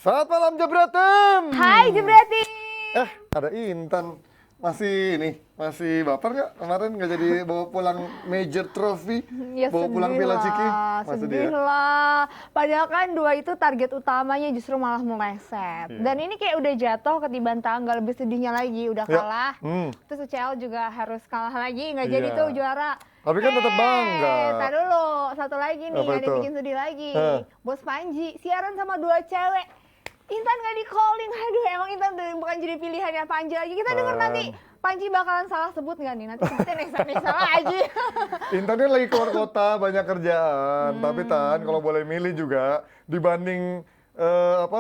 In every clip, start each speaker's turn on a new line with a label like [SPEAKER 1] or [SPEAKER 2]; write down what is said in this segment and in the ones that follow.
[SPEAKER 1] Selamat malam Jebratem.
[SPEAKER 2] Hai Jebrati.
[SPEAKER 1] Ada Intan. Masih baper nggak? Kemarin nggak jadi bawa pulang major trophy,
[SPEAKER 2] Ya
[SPEAKER 1] bawa pulang Piala Ciki.
[SPEAKER 2] sedih lah. Padahal kan 2 itu target utamanya justru malah meleset.
[SPEAKER 1] Iya.
[SPEAKER 2] Dan ini kayak udah jatuh ketiban tanggal, lebih sedihnya lagi udah
[SPEAKER 1] Ya.
[SPEAKER 2] kalah. Terus UCL juga harus kalah lagi, nggak jadi
[SPEAKER 1] Iya.
[SPEAKER 2] tuh juara.
[SPEAKER 1] Tapi kan tetap bangga.
[SPEAKER 2] Tar dulu, satu lagi nih
[SPEAKER 1] Apa
[SPEAKER 2] yang
[SPEAKER 1] itu?
[SPEAKER 2] bikin sedih lagi.
[SPEAKER 1] Hah?
[SPEAKER 2] Bos Panji siaran sama 2 cewek. Intan nggak di calling, aduh emang Intan bukan jadi pilihannya Panji lagi. Kita denger nanti Panji bakalan salah sebut nggak nih? Nanti kita next salah aja.
[SPEAKER 1] Intan kan lagi keluar kota, banyak kerjaan. Tapi Tan, kalau boleh milih juga, dibanding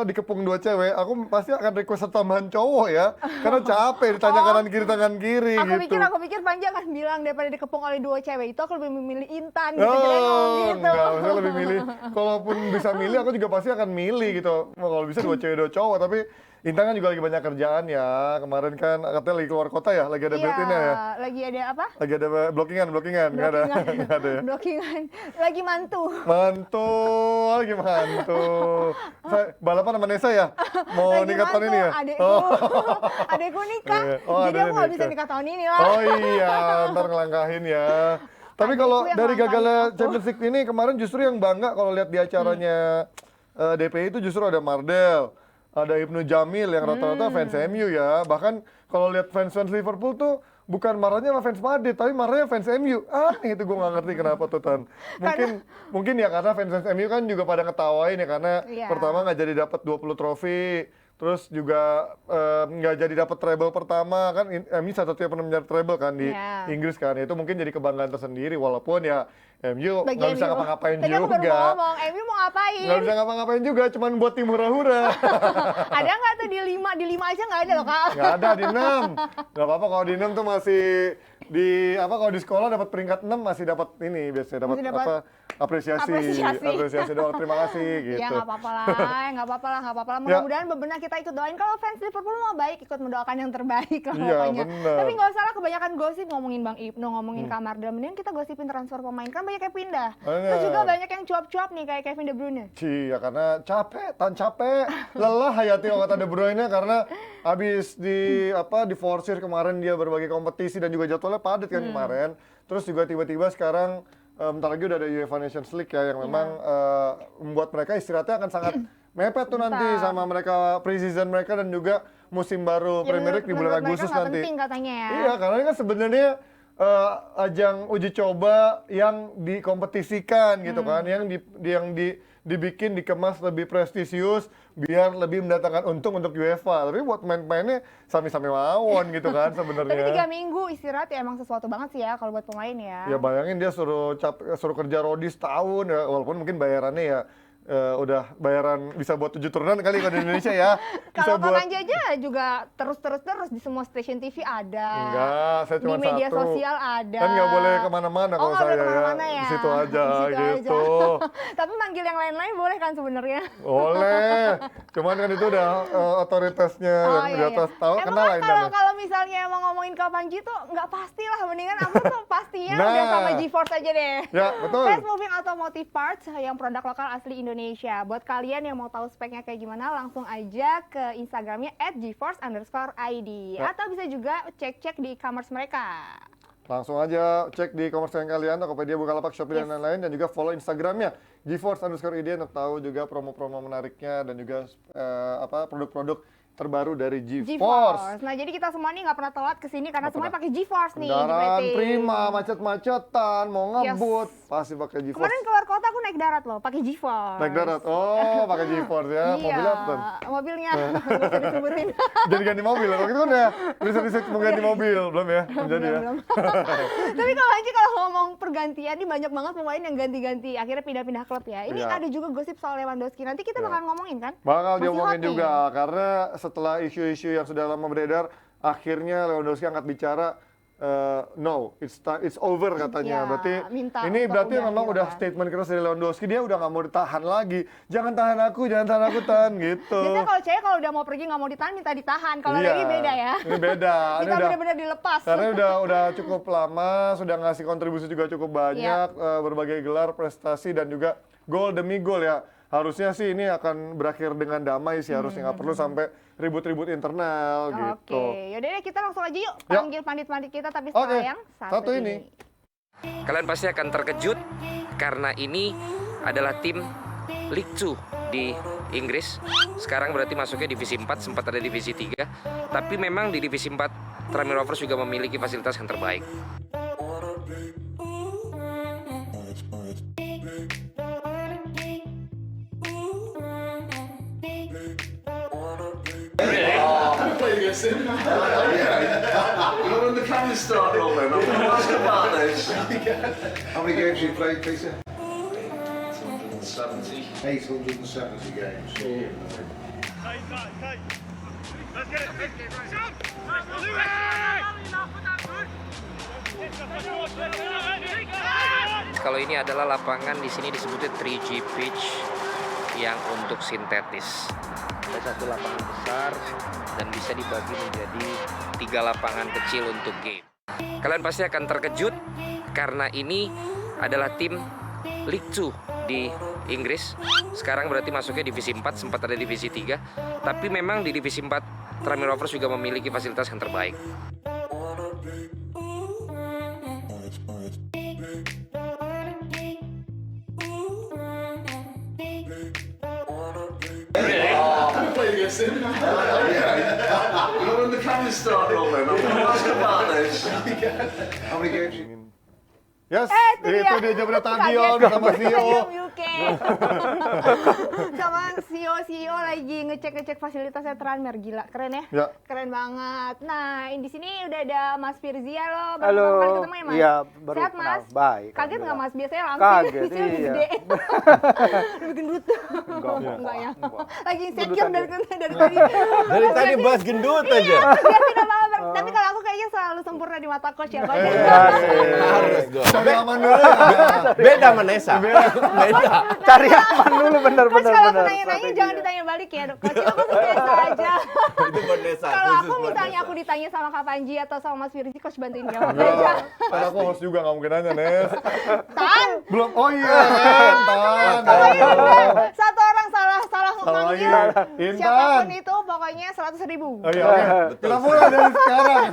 [SPEAKER 1] dikepung 2 cewek, aku pasti akan request tambahan cowok ya. Karena capek ditanya kanan kiri gitu.
[SPEAKER 2] Aku pikir Panji akan bilang daripada dikepung oleh 2 cewek itu aku lebih memilih Intan gitu. Jadi ngomong gitu.
[SPEAKER 1] Enggak, saya lebih milih. Kalaupun bisa milih, aku juga pasti akan milih gitu. Kalau bisa 2 cewek 2 cowok, tapi Intan kan juga lagi banyak kerjaan ya. Kemarin kan katanya lagi keluar kota ya, lagi ada bertinnya ya.
[SPEAKER 2] Lagi ada apa?
[SPEAKER 1] Lagi ada blockingan. Nggak ada. Nggak ada ya.
[SPEAKER 2] Blockingan. Lagi mantu.
[SPEAKER 1] Lagi mantu. Balapan sama Nesa ya? Mau
[SPEAKER 2] Lagi
[SPEAKER 1] nikah tahun
[SPEAKER 2] mantu,
[SPEAKER 1] ini ya?
[SPEAKER 2] adekku. Adekku nikah.
[SPEAKER 1] Iya. Oh,
[SPEAKER 2] Jadi
[SPEAKER 1] adeknya
[SPEAKER 2] aku nggak bisa
[SPEAKER 1] nikah.
[SPEAKER 2] nikah tahun ini lah.
[SPEAKER 1] Oh iya, ntar ngelangkahin ya. Tapi
[SPEAKER 2] Adekku
[SPEAKER 1] kalau
[SPEAKER 2] yang
[SPEAKER 1] dari
[SPEAKER 2] ngelangkahin
[SPEAKER 1] gagalnya
[SPEAKER 2] aku.
[SPEAKER 1] Champions League ini kemarin justru yang bangga kalau lihat di acaranya DPI itu justru ada Mardel, ada Ibnu Jamil yang rata-rata fans MU ya. Bahkan kalau lihat fans-fans Liverpool tuh bukan marahnya sama fans Madrid, tapi marahnya fans MU. Itu gue nggak ngerti kenapa tuh Tan. Mungkin ya karena fans MU kan juga pada ngetawain ya karena
[SPEAKER 2] Iya.
[SPEAKER 1] pertama nggak jadi dapat 20 trofi. Terus juga nggak jadi dapat treble pertama kan, MU satu-satunya pernah menjadi treble kan di
[SPEAKER 2] Iya.
[SPEAKER 1] Inggris kan, itu mungkin jadi kebanggaan tersendiri walaupun ya MU
[SPEAKER 2] Bagi
[SPEAKER 1] nggak bisa
[SPEAKER 2] MU.
[SPEAKER 1] ngapa-ngapain
[SPEAKER 2] Tadi aku baru mau
[SPEAKER 1] juga,
[SPEAKER 2] ngomong, MU mau ngapain?
[SPEAKER 1] nggak bisa ngapa-ngapain juga, cuman buat tim hura-hura.
[SPEAKER 2] Ada nggak tuh di 5 aja nggak ada loh Kak?
[SPEAKER 1] Nggak ada di 6, nggak apa-apa kalau di 6 tuh masih kalau di sekolah dapat peringkat 6 masih dapat ini biasanya dapat
[SPEAKER 2] Masih dapat
[SPEAKER 1] apresiasi doang, terima kasih gitu.
[SPEAKER 2] Ya nggak apa-apa lah.
[SPEAKER 1] Ya.
[SPEAKER 2] Mudah-mudahan bebenah kita ikut doain. Kalau fans Liverpool mau baik, ikut mendoakan yang terbaik lah
[SPEAKER 1] Iya,
[SPEAKER 2] pokoknya.
[SPEAKER 1] bener.
[SPEAKER 2] Tapi nggak usah lah kebanyakan gosip ngomongin Bang Ibnu, ngomongin Kamardel. Mending kita gosipin transfer pemain, kan banyak yang pindah.
[SPEAKER 1] Bener.
[SPEAKER 2] Terus juga banyak yang cuap-cuap nih kayak Kevin De Bruyne.
[SPEAKER 1] Ya karena capek, lelah Hayati kalau kata De Bruyne karena habis diforsir kemarin dia berbagai kompetisi dan juga jadwalnya padat kan kemarin. Terus juga tiba-tiba sekarang bentar lagi udah ada UEFA Nations League ya yang memang membuat mereka istirahatnya akan sangat mepet tuh nanti sama mereka pre-season mereka dan juga musim baru Premier League di bulan
[SPEAKER 2] menurut mereka
[SPEAKER 1] Agustus
[SPEAKER 2] nggak
[SPEAKER 1] nanti.
[SPEAKER 2] penting katanya ya.
[SPEAKER 1] Iya, karena ini kan sebenarnya ajang uji coba yang dikompetisikan gitu kan, yang dibikin dikemas lebih prestisius biar lebih mendatangkan untung untuk UEFA. Tapi buat main-mainnya sami-sami mawon gitu kan sebenarnya.
[SPEAKER 2] Tapi 3 minggu istirahat ya emang sesuatu banget sih ya kalau buat pemain ya.
[SPEAKER 1] Ya bayangin dia suruh kerja rodi setahun ya, walaupun mungkin bayarannya ya udah bayaran bisa buat 7 turunan kali kalau di Indonesia ya.
[SPEAKER 2] Kalau Kak Panji aja juga terus di semua stasiun TV ada.
[SPEAKER 1] Enggak, saya cuma
[SPEAKER 2] di media
[SPEAKER 1] satu.
[SPEAKER 2] sosial ada.
[SPEAKER 1] Kan nggak boleh kemana-mana kalau
[SPEAKER 2] nggak boleh
[SPEAKER 1] saya
[SPEAKER 2] kemana-mana ya.
[SPEAKER 1] Di situ aja
[SPEAKER 2] Di situ
[SPEAKER 1] gitu.
[SPEAKER 2] aja. Tapi manggil yang lain-lain boleh kan sebenarnya?
[SPEAKER 1] Boleh. Cuman kan itu udah otoritasnya yang di atas tahu
[SPEAKER 2] Emang
[SPEAKER 1] kenal
[SPEAKER 2] kan
[SPEAKER 1] lah
[SPEAKER 2] kalau misalnya emang ngomongin Kak Panji tuh nggak pasti lah, mendingan aku tuh pastinya
[SPEAKER 1] Nah.
[SPEAKER 2] udah sama GeForce aja deh.
[SPEAKER 1] Ya, betul.
[SPEAKER 2] Fast Moving Automotive Parts yang produk lokal asli Indonesia. Buat kalian yang mau tahu speknya kayak gimana, langsung aja ke Instagramnya @geforce_id.
[SPEAKER 1] Ya.
[SPEAKER 2] Atau bisa juga cek-cek di e-commerce mereka.
[SPEAKER 1] Langsung aja cek di e-commerce kalian, Tokopedia, Bukalapak, Shopee, dan lain-lain. Dan juga follow Instagramnya GeForce_id untuk tahu juga promo-promo menariknya dan juga produk-produk terbaru dari GeForce.
[SPEAKER 2] GeForce. Nah, jadi kita semua nih nggak pernah telat kesini karena semuanya pakai GeForce nih.
[SPEAKER 1] Kendaraan
[SPEAKER 2] Jepleting.
[SPEAKER 1] prima, macet-macetan, mau
[SPEAKER 2] Yes.
[SPEAKER 1] ngebut, pasti pakai GeForce.
[SPEAKER 2] Kemarin keluar kota aku naik darat loh, pakai GeForce.
[SPEAKER 1] Naik darat, oh pakai GeForce ya,
[SPEAKER 2] Iya,
[SPEAKER 1] mobilnya apa?
[SPEAKER 2] mobilnya nggak usah disebutin.
[SPEAKER 1] Jadi ganti mobil, waktu itu kan udah riset-riset mau ganti mobil, belum ya? Belum jadi ya?
[SPEAKER 2] Belum. Tapi kalau Anji kalau ngomong pergantian ini banyak banget pemain yang ganti-ganti, akhirnya pindah-pindah klub ya. Ini
[SPEAKER 1] Iya.
[SPEAKER 2] ada juga gosip soal Lewandowski. Nanti kita
[SPEAKER 1] Iya.
[SPEAKER 2] bakal ngomongin kan?
[SPEAKER 1] Bakal
[SPEAKER 2] Masih
[SPEAKER 1] diomongin
[SPEAKER 2] hot nih.
[SPEAKER 1] juga, karena setelah isu-isu yang sudah lama beredar, akhirnya Lewandowski angkat bicara, no, it's over katanya.
[SPEAKER 2] Ya,
[SPEAKER 1] Berarti
[SPEAKER 2] minta
[SPEAKER 1] ini
[SPEAKER 2] untuk
[SPEAKER 1] berarti
[SPEAKER 2] udah
[SPEAKER 1] memang udah
[SPEAKER 2] dilepas.
[SPEAKER 1] statement keras dari Lewandowski, dia udah nggak mau ditahan lagi. Jangan tahan aku, Tan, gitu.
[SPEAKER 2] Biasanya kalau cewek kalau udah mau pergi nggak mau ditahan, minta ditahan. Kalau
[SPEAKER 1] Iya,
[SPEAKER 2] ini beda ya.
[SPEAKER 1] Ini beda. Ini
[SPEAKER 2] Kita
[SPEAKER 1] udah
[SPEAKER 2] benar-benar dilepas.
[SPEAKER 1] karena udah cukup lama, sudah ngasih kontribusi juga cukup banyak, berbagai gelar, prestasi dan juga gol demi gol ya. Harusnya sih ini akan berakhir dengan damai sih, harusnya nggak perlu sampai ribut-ribut internal gitu.
[SPEAKER 2] Oke, yaudah deh kita langsung aja yuk
[SPEAKER 1] Ya.
[SPEAKER 2] panggil pandit-pandit kita tapi setelah
[SPEAKER 1] Oke,
[SPEAKER 2] yang
[SPEAKER 1] satu ini.
[SPEAKER 3] Kalian pasti akan terkejut karena ini adalah tim League 2 di Inggris. Sekarang berarti masuknya divisi 4, sempat ada divisi 3. Tapi memang di divisi 4 Tranmere Rovers juga memiliki fasilitas yang terbaik.
[SPEAKER 4] Well, when the cameras start rolling, I'm going to ask about this.
[SPEAKER 5] How many games have you played, Peter?
[SPEAKER 4] 70.
[SPEAKER 5] 870 games.
[SPEAKER 3] Kalau ini adalah lapangan di sini disebutnya 3G pitch yang untuk sintetis. Ada satu lapangan besar dan bisa dibagi menjadi 3 lapangan kecil untuk game. Kalian pasti akan terkejut karena ini adalah tim League 2 di Inggris. Sekarang berarti masuknya divisi 4, sempat ada divisi 3. Tapi memang di divisi 4 Tranmere Rovers juga memiliki fasilitas yang terbaik.
[SPEAKER 4] Well, when the cameras start rolling, I'm going to ask about this.
[SPEAKER 5] How many games? You...
[SPEAKER 1] Yes,
[SPEAKER 2] Itu
[SPEAKER 1] itu dia Jabretadion sama CEO.
[SPEAKER 2] Stadium UK. Sama CEO lagi ngecek fasilitasnya Tranmere, gila, keren ya?
[SPEAKER 1] Ya.
[SPEAKER 2] Keren banget. Nah, di sini udah ada Mas Firzia loh. Baru
[SPEAKER 6] Halo.
[SPEAKER 2] pertama kali ketemu ya, Mas?
[SPEAKER 6] Iya, baru
[SPEAKER 2] Sehat,
[SPEAKER 6] kenal.
[SPEAKER 2] Mas?
[SPEAKER 6] Baik,
[SPEAKER 2] Kaget nggak,
[SPEAKER 6] alhamdulillah.
[SPEAKER 2] Mas? Biasanya langsung
[SPEAKER 6] Kaget,
[SPEAKER 2] di sini lebih
[SPEAKER 6] iya.
[SPEAKER 2] gede. Lebih gendut. Enggak ya.
[SPEAKER 6] enggak.
[SPEAKER 2] Lagi insecure
[SPEAKER 6] Gendutan
[SPEAKER 2] dari
[SPEAKER 6] dia.
[SPEAKER 2] tadi.
[SPEAKER 7] Dari tadi bahas gendut aja.
[SPEAKER 2] Iya, biar tidak apa-apa. Tapi kalau aku kayaknya selalu sempurna di mata coach ya, Coach.
[SPEAKER 7] Harus dong.
[SPEAKER 1] Cari aman dulu ya.
[SPEAKER 7] Beda sama Nesa. Beda.
[SPEAKER 6] Cari aman dulu
[SPEAKER 2] Coach
[SPEAKER 6] benar-benar.
[SPEAKER 2] kalau aku nanya-nanya jangan ditanya balik ya, Coach. Aku sih biasa aja.
[SPEAKER 7] Itu buat Nesa.
[SPEAKER 2] Kalau
[SPEAKER 7] khusus
[SPEAKER 2] aku
[SPEAKER 7] buat
[SPEAKER 2] misalnya
[SPEAKER 7] Nesa.
[SPEAKER 2] aku ditanya sama Kak Panji atau sama Mas Firzi, Coach bantuin jawab aja.
[SPEAKER 1] Karena aku host juga nggak mungkin nanya, Nes.
[SPEAKER 2] Tan,
[SPEAKER 1] Belum, oh iya, Tan.
[SPEAKER 2] pokoknya udah satu orang salah
[SPEAKER 1] Salah lagi.
[SPEAKER 2] manggil
[SPEAKER 1] Intan.
[SPEAKER 2] siapapun itu pokoknya 100.000.
[SPEAKER 1] Oh iya, oke. Kita mulai dari sekarang.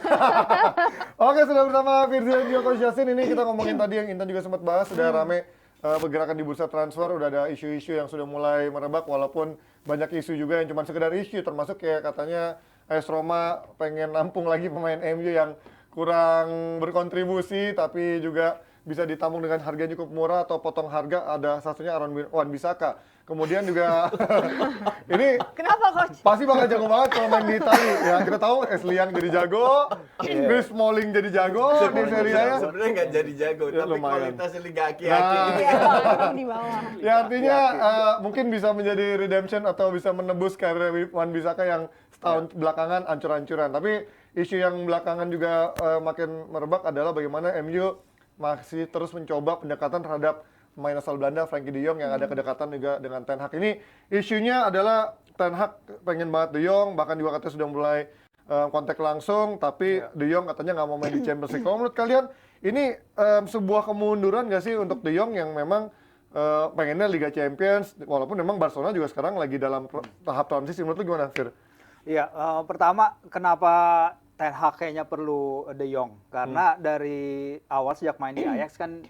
[SPEAKER 1] Oke, sudah bersama Firzi dan juga Coach Yasin. Ini kita ngomongin tadi yang Intan juga sempat bahas, sudah rame pergerakan di bursa transfer, udah ada isu-isu yang sudah mulai merebak, walaupun banyak isu juga yang cuma sekedar isu, termasuk kayak katanya AS Roma pengen nampung lagi pemain MU yang kurang berkontribusi, tapi juga bisa ditampung dengan harga yang cukup murah atau potong harga, ada satunya Aaron Wan-Bissaka. Kemudian juga ini
[SPEAKER 2] Kenapa, Coach?
[SPEAKER 1] pasti bakal jago banget kalau main di Itali. Ya kita tahu Esliang jadi jago, Chris Smalling jadi jago di Serie A.
[SPEAKER 7] Sebenarnya nggak jadi jago,
[SPEAKER 1] Ya,
[SPEAKER 7] tapi
[SPEAKER 1] lumayan.
[SPEAKER 7] kualitasnya liga aki-aki.
[SPEAKER 1] Nah.
[SPEAKER 2] Iya, aku di bawah.
[SPEAKER 1] Ya artinya mungkin bisa menjadi redemption atau bisa menebus karir Wan-Bissaka yang setahun belakangan ancur-ancuran. Tapi isu yang belakangan juga makin merebak adalah bagaimana MU masih terus mencoba pendekatan terhadap pemain asal Belanda Frenkie de Jong yang ada kedekatan juga dengan Ten Hag. Ini isunya adalah Ten Hag pengen banget de Jong, bahkan juga katanya sudah mulai kontak langsung, tapi de Jong katanya nggak mau main di Champions League. Kalau menurut kalian ini sebuah kemunduran nggak sih untuk de Jong yang memang pengennya Liga Champions, walaupun memang Barcelona juga sekarang lagi dalam tahap transisi. Menurut lu gimana, Fir?
[SPEAKER 6] Iya, pertama kenapa Ten Hag kayaknya perlu De Jong? Karena dari awal sejak main di Ajax kan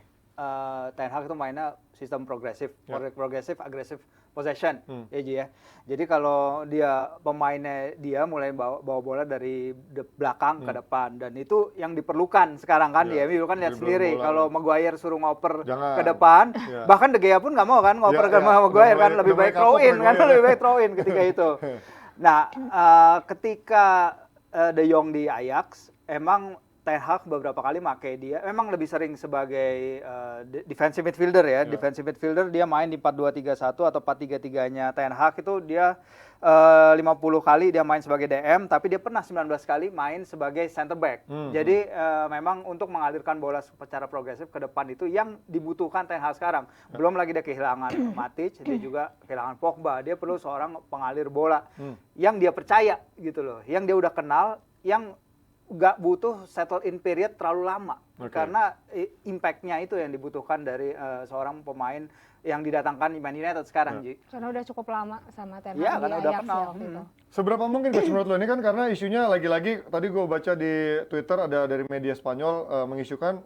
[SPEAKER 6] Ten Hag itu mainnya sistem progresif,
[SPEAKER 1] Ya.
[SPEAKER 6] progresif, agresif, possession, ya Ji ya. Jadi kalau dia pemainnya dia mulai bawa bola dari belakang ke depan, dan itu yang diperlukan sekarang kan di MU kan lihat
[SPEAKER 1] dribble
[SPEAKER 6] sendiri
[SPEAKER 1] bola,
[SPEAKER 6] kalau Maguire suruh ngoper
[SPEAKER 1] Jangan.
[SPEAKER 6] ke depan,
[SPEAKER 1] Iya.
[SPEAKER 6] bahkan De Gea pun nggak mau kan ngoper
[SPEAKER 1] Iya,
[SPEAKER 6] ke
[SPEAKER 1] iya.
[SPEAKER 6] Maguire
[SPEAKER 1] Udah
[SPEAKER 6] kan,
[SPEAKER 1] mulai-
[SPEAKER 6] lebih
[SPEAKER 1] udah
[SPEAKER 6] baik
[SPEAKER 1] mulai
[SPEAKER 6] throw in
[SPEAKER 1] kapok
[SPEAKER 6] kan,
[SPEAKER 1] Maguire.
[SPEAKER 6] lebih baik throw in ketika itu. Nah, ketika De Jong di Ajax, emang Ten Hag beberapa kali pakai dia, memang lebih sering sebagai defensive midfielder ya. Defensive midfielder dia main di 4-2-3-1 atau 4-3-3-nya Ten Hag itu dia 50 kali dia main sebagai DM, tapi dia pernah 19 kali main sebagai center back. Jadi memang untuk mengalirkan bola secara progresif ke depan itu yang dibutuhkan Ten Hag sekarang. Belum lagi dia kehilangan Matic, dia juga kehilangan Pogba. Dia perlu seorang pengalir bola yang dia percaya gitu loh, yang dia udah kenal, yang nggak butuh settle in period terlalu lama. Karena impact-nya itu yang dibutuhkan dari seorang pemain yang didatangkan di Man United sekarang, Ji.
[SPEAKER 2] Karena udah cukup lama sama Ten Hag
[SPEAKER 6] Iya,
[SPEAKER 2] di
[SPEAKER 6] karena udah
[SPEAKER 2] Ajax
[SPEAKER 6] kenal.
[SPEAKER 2] ya waktu itu.
[SPEAKER 1] Seberapa mungkin coach menurut lo ini kan karena isunya lagi-lagi tadi gue baca di Twitter ada dari media Spanyol mengisukan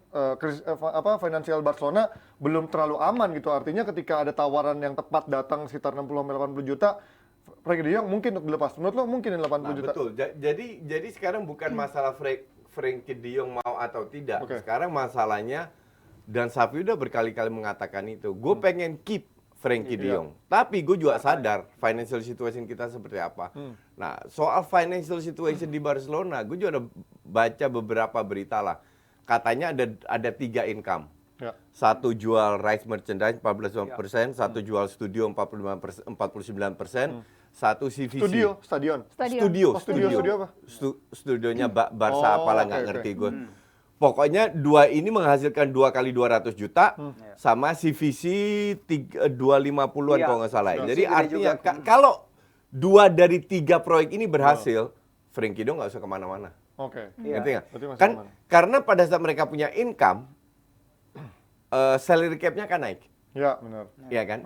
[SPEAKER 1] finansial Barcelona belum terlalu aman gitu. Artinya ketika ada tawaran yang tepat datang sekitar 60-80 juta, Frenkie de Jong mungkin untuk dilepas. Menurut lo mungkin 80
[SPEAKER 7] Nah,
[SPEAKER 1] juta?
[SPEAKER 7] betul. Jadi sekarang bukan masalah Frenkie de Jong mau atau tidak.
[SPEAKER 1] Oke.
[SPEAKER 7] Sekarang masalahnya, dan Safi udah berkali-kali mengatakan itu, gue pengen keep Frenkie de Jong. Tapi gue juga sadar financial situation kita seperti apa. Nah, soal financial situation di Barcelona, gue juga udah baca beberapa berita lah. Katanya ada 3 income.
[SPEAKER 1] Ya.
[SPEAKER 7] Satu jual rights merchandise 45%, satu jual studio 49%, satu CVC.
[SPEAKER 1] Stadion.
[SPEAKER 7] Studio
[SPEAKER 1] apa?
[SPEAKER 7] Studionya Barca
[SPEAKER 1] Oh,
[SPEAKER 7] apalah
[SPEAKER 1] oke,
[SPEAKER 7] nggak
[SPEAKER 1] oke.
[SPEAKER 7] ngerti gue. Pokoknya 2 ini menghasilkan 2 kali 200 juta sama CVC 250-an
[SPEAKER 6] Iya,
[SPEAKER 7] kalau nggak salah.
[SPEAKER 6] CVC
[SPEAKER 7] Jadi
[SPEAKER 6] gede
[SPEAKER 7] artinya
[SPEAKER 6] juga.
[SPEAKER 7] kalau 2 dari 3 proyek ini berhasil, Frenkie de Jong nggak usah kemana-mana.
[SPEAKER 1] Oke.
[SPEAKER 6] Iya.
[SPEAKER 7] Ngerti nggak?
[SPEAKER 1] Berarti masih
[SPEAKER 7] Kan
[SPEAKER 1] aman.
[SPEAKER 7] karena pada saat mereka punya income, salary cap-nya kan naik.
[SPEAKER 1] Ya, benar.
[SPEAKER 7] Ya kan?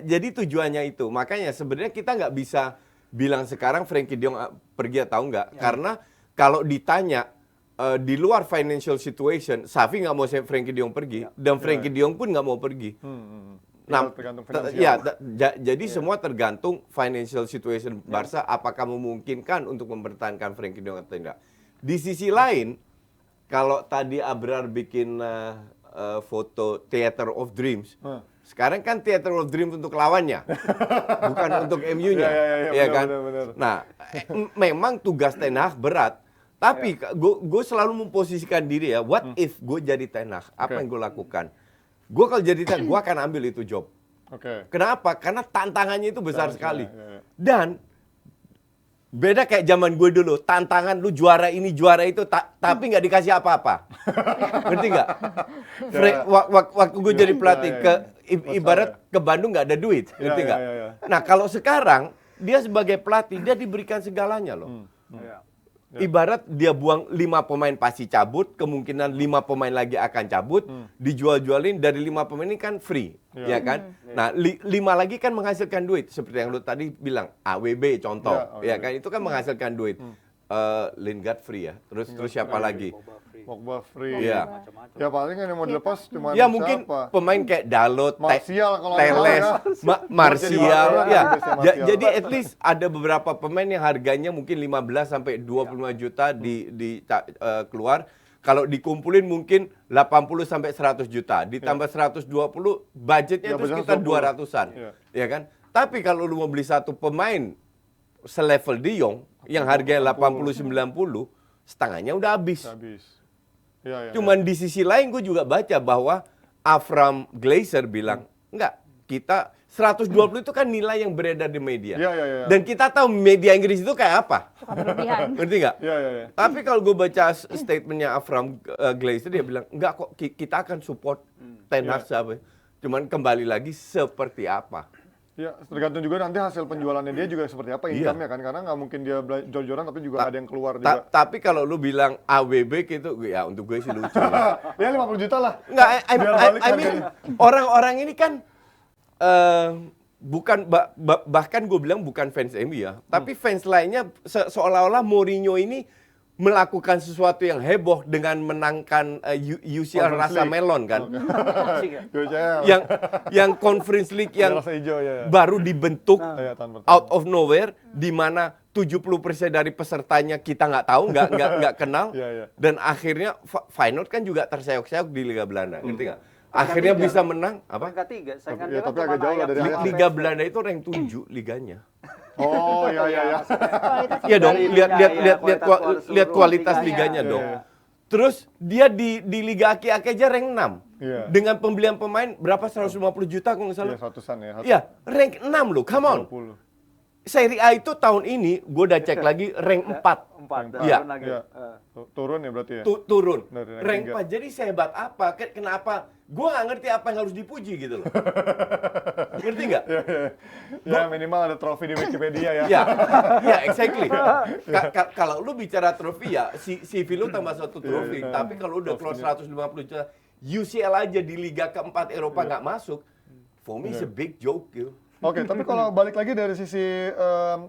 [SPEAKER 7] Jadi tujuannya itu. Makanya sebenarnya kita nggak bisa bilang sekarang Frenkie de Jong pergi atau enggak. Karena kalau ditanya di luar financial situation, Xavi nggak mau Frenkie de Jong pergi. Dan Frenkie de Jong pun nggak mau pergi. Nah,
[SPEAKER 1] tergantung
[SPEAKER 7] ya,
[SPEAKER 1] finansial.
[SPEAKER 7] jadi semua tergantung financial situation Barca apakah memungkinkan untuk mempertahankan Frenkie de Jong atau tidak. Di sisi lain, kalau tadi Abrar bikin foto Theater of Dreams, sekarang kan Theater of Dreams untuk lawannya, bukan untuk MU-nya,
[SPEAKER 1] Ya,
[SPEAKER 7] ya kan?
[SPEAKER 1] benar.
[SPEAKER 7] Nah, memang tugas Ten Hag berat. Tapi gue selalu memposisikan diri ya, what if gue jadi Ten Hag, apa yang gue lakukan? Gue kalau jadi Ten Hag, gue akan ambil itu job.
[SPEAKER 1] Oke.
[SPEAKER 7] Kenapa? Karena tantangannya itu besar sekali.
[SPEAKER 1] ya.
[SPEAKER 7] Dan beda kayak zaman gue dulu, tantangan lu juara ini juara itu, tapi nggak dikasih apa-apa. Ngerti nggak? Waktu gue jadi pelatih ibarat ke Bandung nggak ada duit, ngerti nggak?
[SPEAKER 1] ya.
[SPEAKER 7] Nah kalau sekarang dia sebagai pelatih dia diberikan segalanya loh.
[SPEAKER 6] Iya.
[SPEAKER 7] Ibarat dia buang 5 pemain pasti cabut, kemungkinan 5 pemain lagi akan cabut, dijual-jualin dari 5 pemain ini kan free, ya kan? Nah, 5 lagi kan menghasilkan duit, seperti yang lu tadi bilang, AWB contoh, ya kan? Itu kan menghasilkan duit. Lingard free ya, terus siapa lagi?
[SPEAKER 1] Pogba free.
[SPEAKER 7] Iya.
[SPEAKER 1] Ya paling kan yang mau dilepas cuma
[SPEAKER 7] Ya mungkin
[SPEAKER 1] siapa?
[SPEAKER 7] pemain kayak Dalot,
[SPEAKER 1] Martial kalau
[SPEAKER 7] Teles,
[SPEAKER 1] nggak salah ya.
[SPEAKER 7] Martial,
[SPEAKER 1] Martial,
[SPEAKER 7] ya.
[SPEAKER 1] biasanya Martial.
[SPEAKER 7] Jadi at least ada beberapa pemain yang harganya mungkin 15 sampai 25 juta keluar. Kalau dikumpulin mungkin 80 sampai 100 juta, ditambah 120 budgetnya
[SPEAKER 1] Ya,
[SPEAKER 7] itu
[SPEAKER 1] budgetnya
[SPEAKER 7] sekitar
[SPEAKER 1] 120.
[SPEAKER 7] 200-an.
[SPEAKER 1] Iya.
[SPEAKER 7] Ya kan? Tapi kalau lu mau beli satu pemain selevel De Jong yang harganya 80 90, setengahnya udah habis.
[SPEAKER 1] Habis. Ya.
[SPEAKER 7] Cuman di sisi lain gue juga baca bahwa Avram Glazer bilang, enggak, kita 120 itu kan nilai yang beredar di media.
[SPEAKER 1] Ya.
[SPEAKER 7] Dan kita tahu media Inggris itu kayak apa.
[SPEAKER 2] Suka berlebihan.
[SPEAKER 7] Ngerti nggak?
[SPEAKER 1] Ya.
[SPEAKER 7] Tapi kalau gue baca statementnya Avram Glazer, dia bilang, enggak kok, kita akan support Ten Hag. Cuman kembali lagi seperti apa.
[SPEAKER 1] Ya, tergantung juga nanti hasil penjualannya dia juga seperti apa
[SPEAKER 7] Iya.
[SPEAKER 1] income-nya kan. Karena nggak mungkin dia jor-joran tapi juga ada yang keluar juga.
[SPEAKER 7] Tapi kalau lu bilang AWB gitu, ya untuk gue sih lucu.
[SPEAKER 1] Ya 50 juta lah.
[SPEAKER 7] Enggak,
[SPEAKER 1] Biar balik
[SPEAKER 7] I mean, orang-orang ini kan bukan bahkan gue bilang bukan fans MU ya, tapi fans lainnya seolah-olah Mourinho ini melakukan sesuatu yang heboh dengan menangkan UCL
[SPEAKER 1] Conference
[SPEAKER 7] rasa
[SPEAKER 1] League.
[SPEAKER 7] melon kan.
[SPEAKER 6] Asik ya?
[SPEAKER 1] UCL.
[SPEAKER 7] yang Conference League yang
[SPEAKER 1] rasa hijau ya.
[SPEAKER 7] baru dibentuk
[SPEAKER 1] Iya, tahun pertama.
[SPEAKER 7] out of nowhere, di mana 70% dari pesertanya kita nggak tahu, nggak kenal,
[SPEAKER 1] Iya, iya.
[SPEAKER 7] dan akhirnya Feyenoord kan juga terseok-seok di Liga Belanda, ngerti nggak? Akhirnya
[SPEAKER 6] Tiga.
[SPEAKER 7] bisa menang, apa?
[SPEAKER 6] Peringkat 3. Saingan
[SPEAKER 1] Tapi- ya,
[SPEAKER 6] dia kan
[SPEAKER 1] tapi agak
[SPEAKER 6] cuma
[SPEAKER 1] jauh lah
[SPEAKER 6] Ajax
[SPEAKER 1] dari
[SPEAKER 6] sama
[SPEAKER 1] Ajax.
[SPEAKER 7] Liga
[SPEAKER 6] PSV.
[SPEAKER 7] Belanda itu rank 7 liganya.
[SPEAKER 1] Oh iya iya iya.
[SPEAKER 2] Kualitas
[SPEAKER 7] Iya dong,
[SPEAKER 6] Dari
[SPEAKER 7] lihat
[SPEAKER 6] liga,
[SPEAKER 7] lihat
[SPEAKER 6] ya,
[SPEAKER 7] lihat
[SPEAKER 6] kualitas
[SPEAKER 7] lihat kualitas
[SPEAKER 6] seluruh
[SPEAKER 7] liganya
[SPEAKER 1] liganya.
[SPEAKER 7] dong.
[SPEAKER 1] Iya, iya.
[SPEAKER 7] Terus dia di Liga Aki-Aki aja rank 6.
[SPEAKER 1] Iya.
[SPEAKER 7] Dengan pembelian pemain berapa 150 juta kalau nggak
[SPEAKER 1] Iya,
[SPEAKER 7] salah.
[SPEAKER 1] ratusan ya.
[SPEAKER 7] Iya, rank 6 loh. Come on.
[SPEAKER 1] 20.
[SPEAKER 7] Serie A itu tahun ini gue udah cek lagi rank 4.
[SPEAKER 6] 4.
[SPEAKER 7] Iya.
[SPEAKER 1] Iya. Turun ya berarti ya.
[SPEAKER 7] Turun.
[SPEAKER 1] Dari rank
[SPEAKER 7] Rank
[SPEAKER 1] 3.
[SPEAKER 7] 4. Jadi sehebat apa? Kenapa? Gue nggak ngerti apa yang harus dipuji gitu loh. Ngerti nggak?
[SPEAKER 1] Ya minimal ada trofi di Wikipedia ya.
[SPEAKER 7] Ya, ya exactly. Kalau lu bicara trofi ya, CV lu tambah satu trofi.
[SPEAKER 1] Iya.
[SPEAKER 7] Tapi kalau udah keluar 150 juta, UCL aja di Liga keempat Eropa nggak masuk, for me it's a big joke gitu.
[SPEAKER 1] Oke, tapi kalau balik lagi dari sisi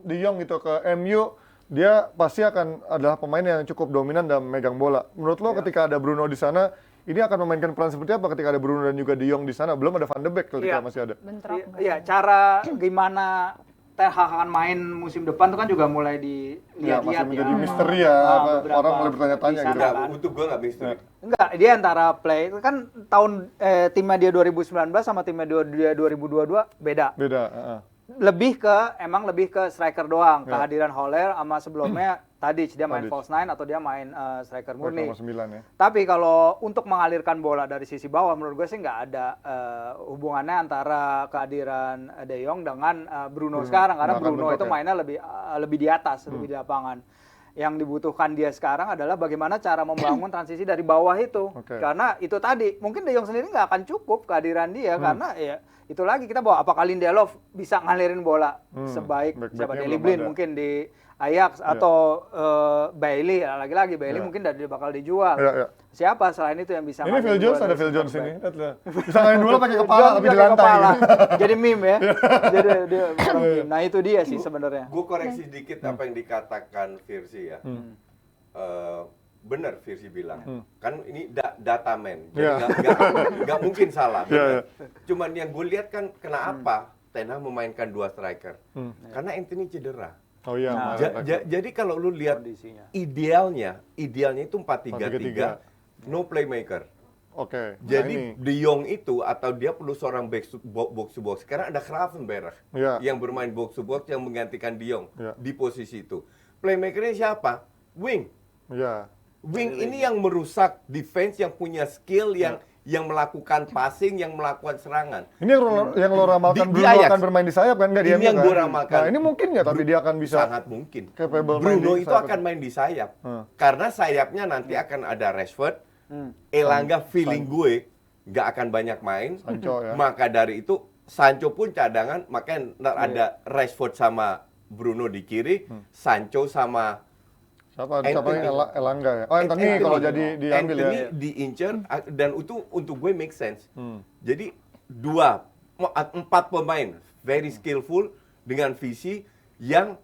[SPEAKER 1] De Jong gitu ke MU, dia pasti akan adalah pemain yang cukup dominan dan megang bola. Menurut lo ketika ada Bruno di sana, ini akan memainkan peran seperti apa ketika ada Bruno dan juga De Jong di sana? Belum ada Van de Beek ketika
[SPEAKER 6] Iya.
[SPEAKER 1] masih ada.
[SPEAKER 2] bentrok.
[SPEAKER 6] Iya, cara gimana Ten Hag akan main musim depan tuh kan juga mulai
[SPEAKER 1] Ya,
[SPEAKER 6] dilihat-lihat
[SPEAKER 1] masih menjadi misteri ya.
[SPEAKER 6] beberapa
[SPEAKER 1] Orang mulai bertanya-tanya
[SPEAKER 6] di
[SPEAKER 1] gitu.
[SPEAKER 6] sana
[SPEAKER 7] Enggak,
[SPEAKER 6] kan.
[SPEAKER 7] untuk gue nggak misteri.
[SPEAKER 6] Enggak, dia antara play kan tahun timnya dia 2019 sama timnya dia 2022 beda.
[SPEAKER 1] Beda.
[SPEAKER 6] Lebih ke striker doang. Kehadiran Haller sama sebelumnya tadi dia main
[SPEAKER 1] Tadic.
[SPEAKER 6] false nine atau dia main striker murni.
[SPEAKER 1] Nomor 9 ya.
[SPEAKER 6] Tapi kalau untuk mengalirkan bola dari sisi bawah, menurut gue sih nggak ada hubungannya antara kehadiran De Jong dengan Bruno sekarang, karena
[SPEAKER 1] Nggak akan
[SPEAKER 6] Bruno
[SPEAKER 1] bentrok
[SPEAKER 6] itu
[SPEAKER 1] ya?
[SPEAKER 6] mainnya lebih di atas, lebih di lapangan. Yang dibutuhkan dia sekarang adalah bagaimana cara membangun transisi dari bawah itu,
[SPEAKER 1] Oke.
[SPEAKER 6] karena itu tadi mungkin De Jong sendiri nggak akan cukup kehadiran dia, karena ya itu lagi kita bawa apakah Lindelof bisa ngalirin bola sebaik
[SPEAKER 1] Back-backnya
[SPEAKER 6] siapa
[SPEAKER 1] belum
[SPEAKER 6] Daley Blind
[SPEAKER 1] ada.
[SPEAKER 6] mungkin di Ajax atau Bailey, lagi-lagi Bailey
[SPEAKER 1] Iya.
[SPEAKER 6] mungkin dia bakal dijual.
[SPEAKER 1] Iya, iya.
[SPEAKER 6] Siapa selain itu yang bisa
[SPEAKER 1] Ini
[SPEAKER 6] ngalirin
[SPEAKER 1] Phil Jones
[SPEAKER 6] bola
[SPEAKER 1] ada
[SPEAKER 6] dari
[SPEAKER 1] Phil Jones
[SPEAKER 6] center
[SPEAKER 1] ini.
[SPEAKER 6] back?
[SPEAKER 1] Lihat lah. Bisa ngalahin bola pakai kepala
[SPEAKER 6] Jones
[SPEAKER 1] tapi di
[SPEAKER 6] pakai
[SPEAKER 1] lantai.
[SPEAKER 6] kepala.
[SPEAKER 1] gitu.
[SPEAKER 6] Jadi meme ya. Jadi dia bukan meme. Nah itu dia sih sebenarnya.
[SPEAKER 7] Gue koreksi sedikit apa yang dikatakan Virsi ya. Benar Virsi bilang. Kan ini data man. Jadi
[SPEAKER 1] Iya.
[SPEAKER 7] nggak mungkin salah.
[SPEAKER 1] Iya,
[SPEAKER 7] benar. Cuman yang gue lihat kan kenapa Ten Hag memainkan 2 striker. Karena Anthony cedera.
[SPEAKER 1] Oh iya,
[SPEAKER 6] Nah,
[SPEAKER 1] kemarin.
[SPEAKER 7] Jadi kalau lu lihat
[SPEAKER 6] Kondisinya.
[SPEAKER 7] idealnya itu 4-3-3, no playmaker.
[SPEAKER 1] Oke. nah
[SPEAKER 7] Jadi
[SPEAKER 1] ini.
[SPEAKER 7] De Jong itu atau dia perlu seorang box to box. Sekarang ada Gravenberch
[SPEAKER 1] Iya.
[SPEAKER 7] yang bermain box to box yang menggantikan De Jong
[SPEAKER 1] Iya.
[SPEAKER 7] di posisi itu. Playmakernya siapa? Wing.
[SPEAKER 1] Iya.
[SPEAKER 7] Wing ini yang merusak defense, yang punya skill, yang melakukan passing, yang melakukan serangan.
[SPEAKER 1] Ini yang lo ramalkan
[SPEAKER 7] Di
[SPEAKER 1] Bruno
[SPEAKER 7] Ajax.
[SPEAKER 1] akan bermain di sayap kan? Nggak di
[SPEAKER 7] Ini
[SPEAKER 1] MU
[SPEAKER 7] yang
[SPEAKER 1] kan?
[SPEAKER 7] gua ramalkan.
[SPEAKER 1] Nah ini mungkin ya tapi dia akan bisa.
[SPEAKER 7] Sangat mungkin.
[SPEAKER 1] Capable main
[SPEAKER 7] Bruno
[SPEAKER 1] di
[SPEAKER 7] itu
[SPEAKER 1] sayap.
[SPEAKER 7] akan main di sayap.
[SPEAKER 1] Hmm.
[SPEAKER 7] Karena sayapnya nanti akan ada Rashford. Elanga feeling gue nggak akan banyak main.
[SPEAKER 1] Sancho ya.
[SPEAKER 7] Maka dari itu Sancho pun cadangan, makanya ntar ada Rashford sama Bruno di kiri, Sancho sama
[SPEAKER 1] Siapa
[SPEAKER 7] Anthony.
[SPEAKER 1] yang Elanga ya? Oh Anthony kalau jadi diambil
[SPEAKER 7] Anthony
[SPEAKER 1] ya.
[SPEAKER 7] diincer dan itu untuk gue make sense. Jadi 4 pemain very skillful dengan visi yang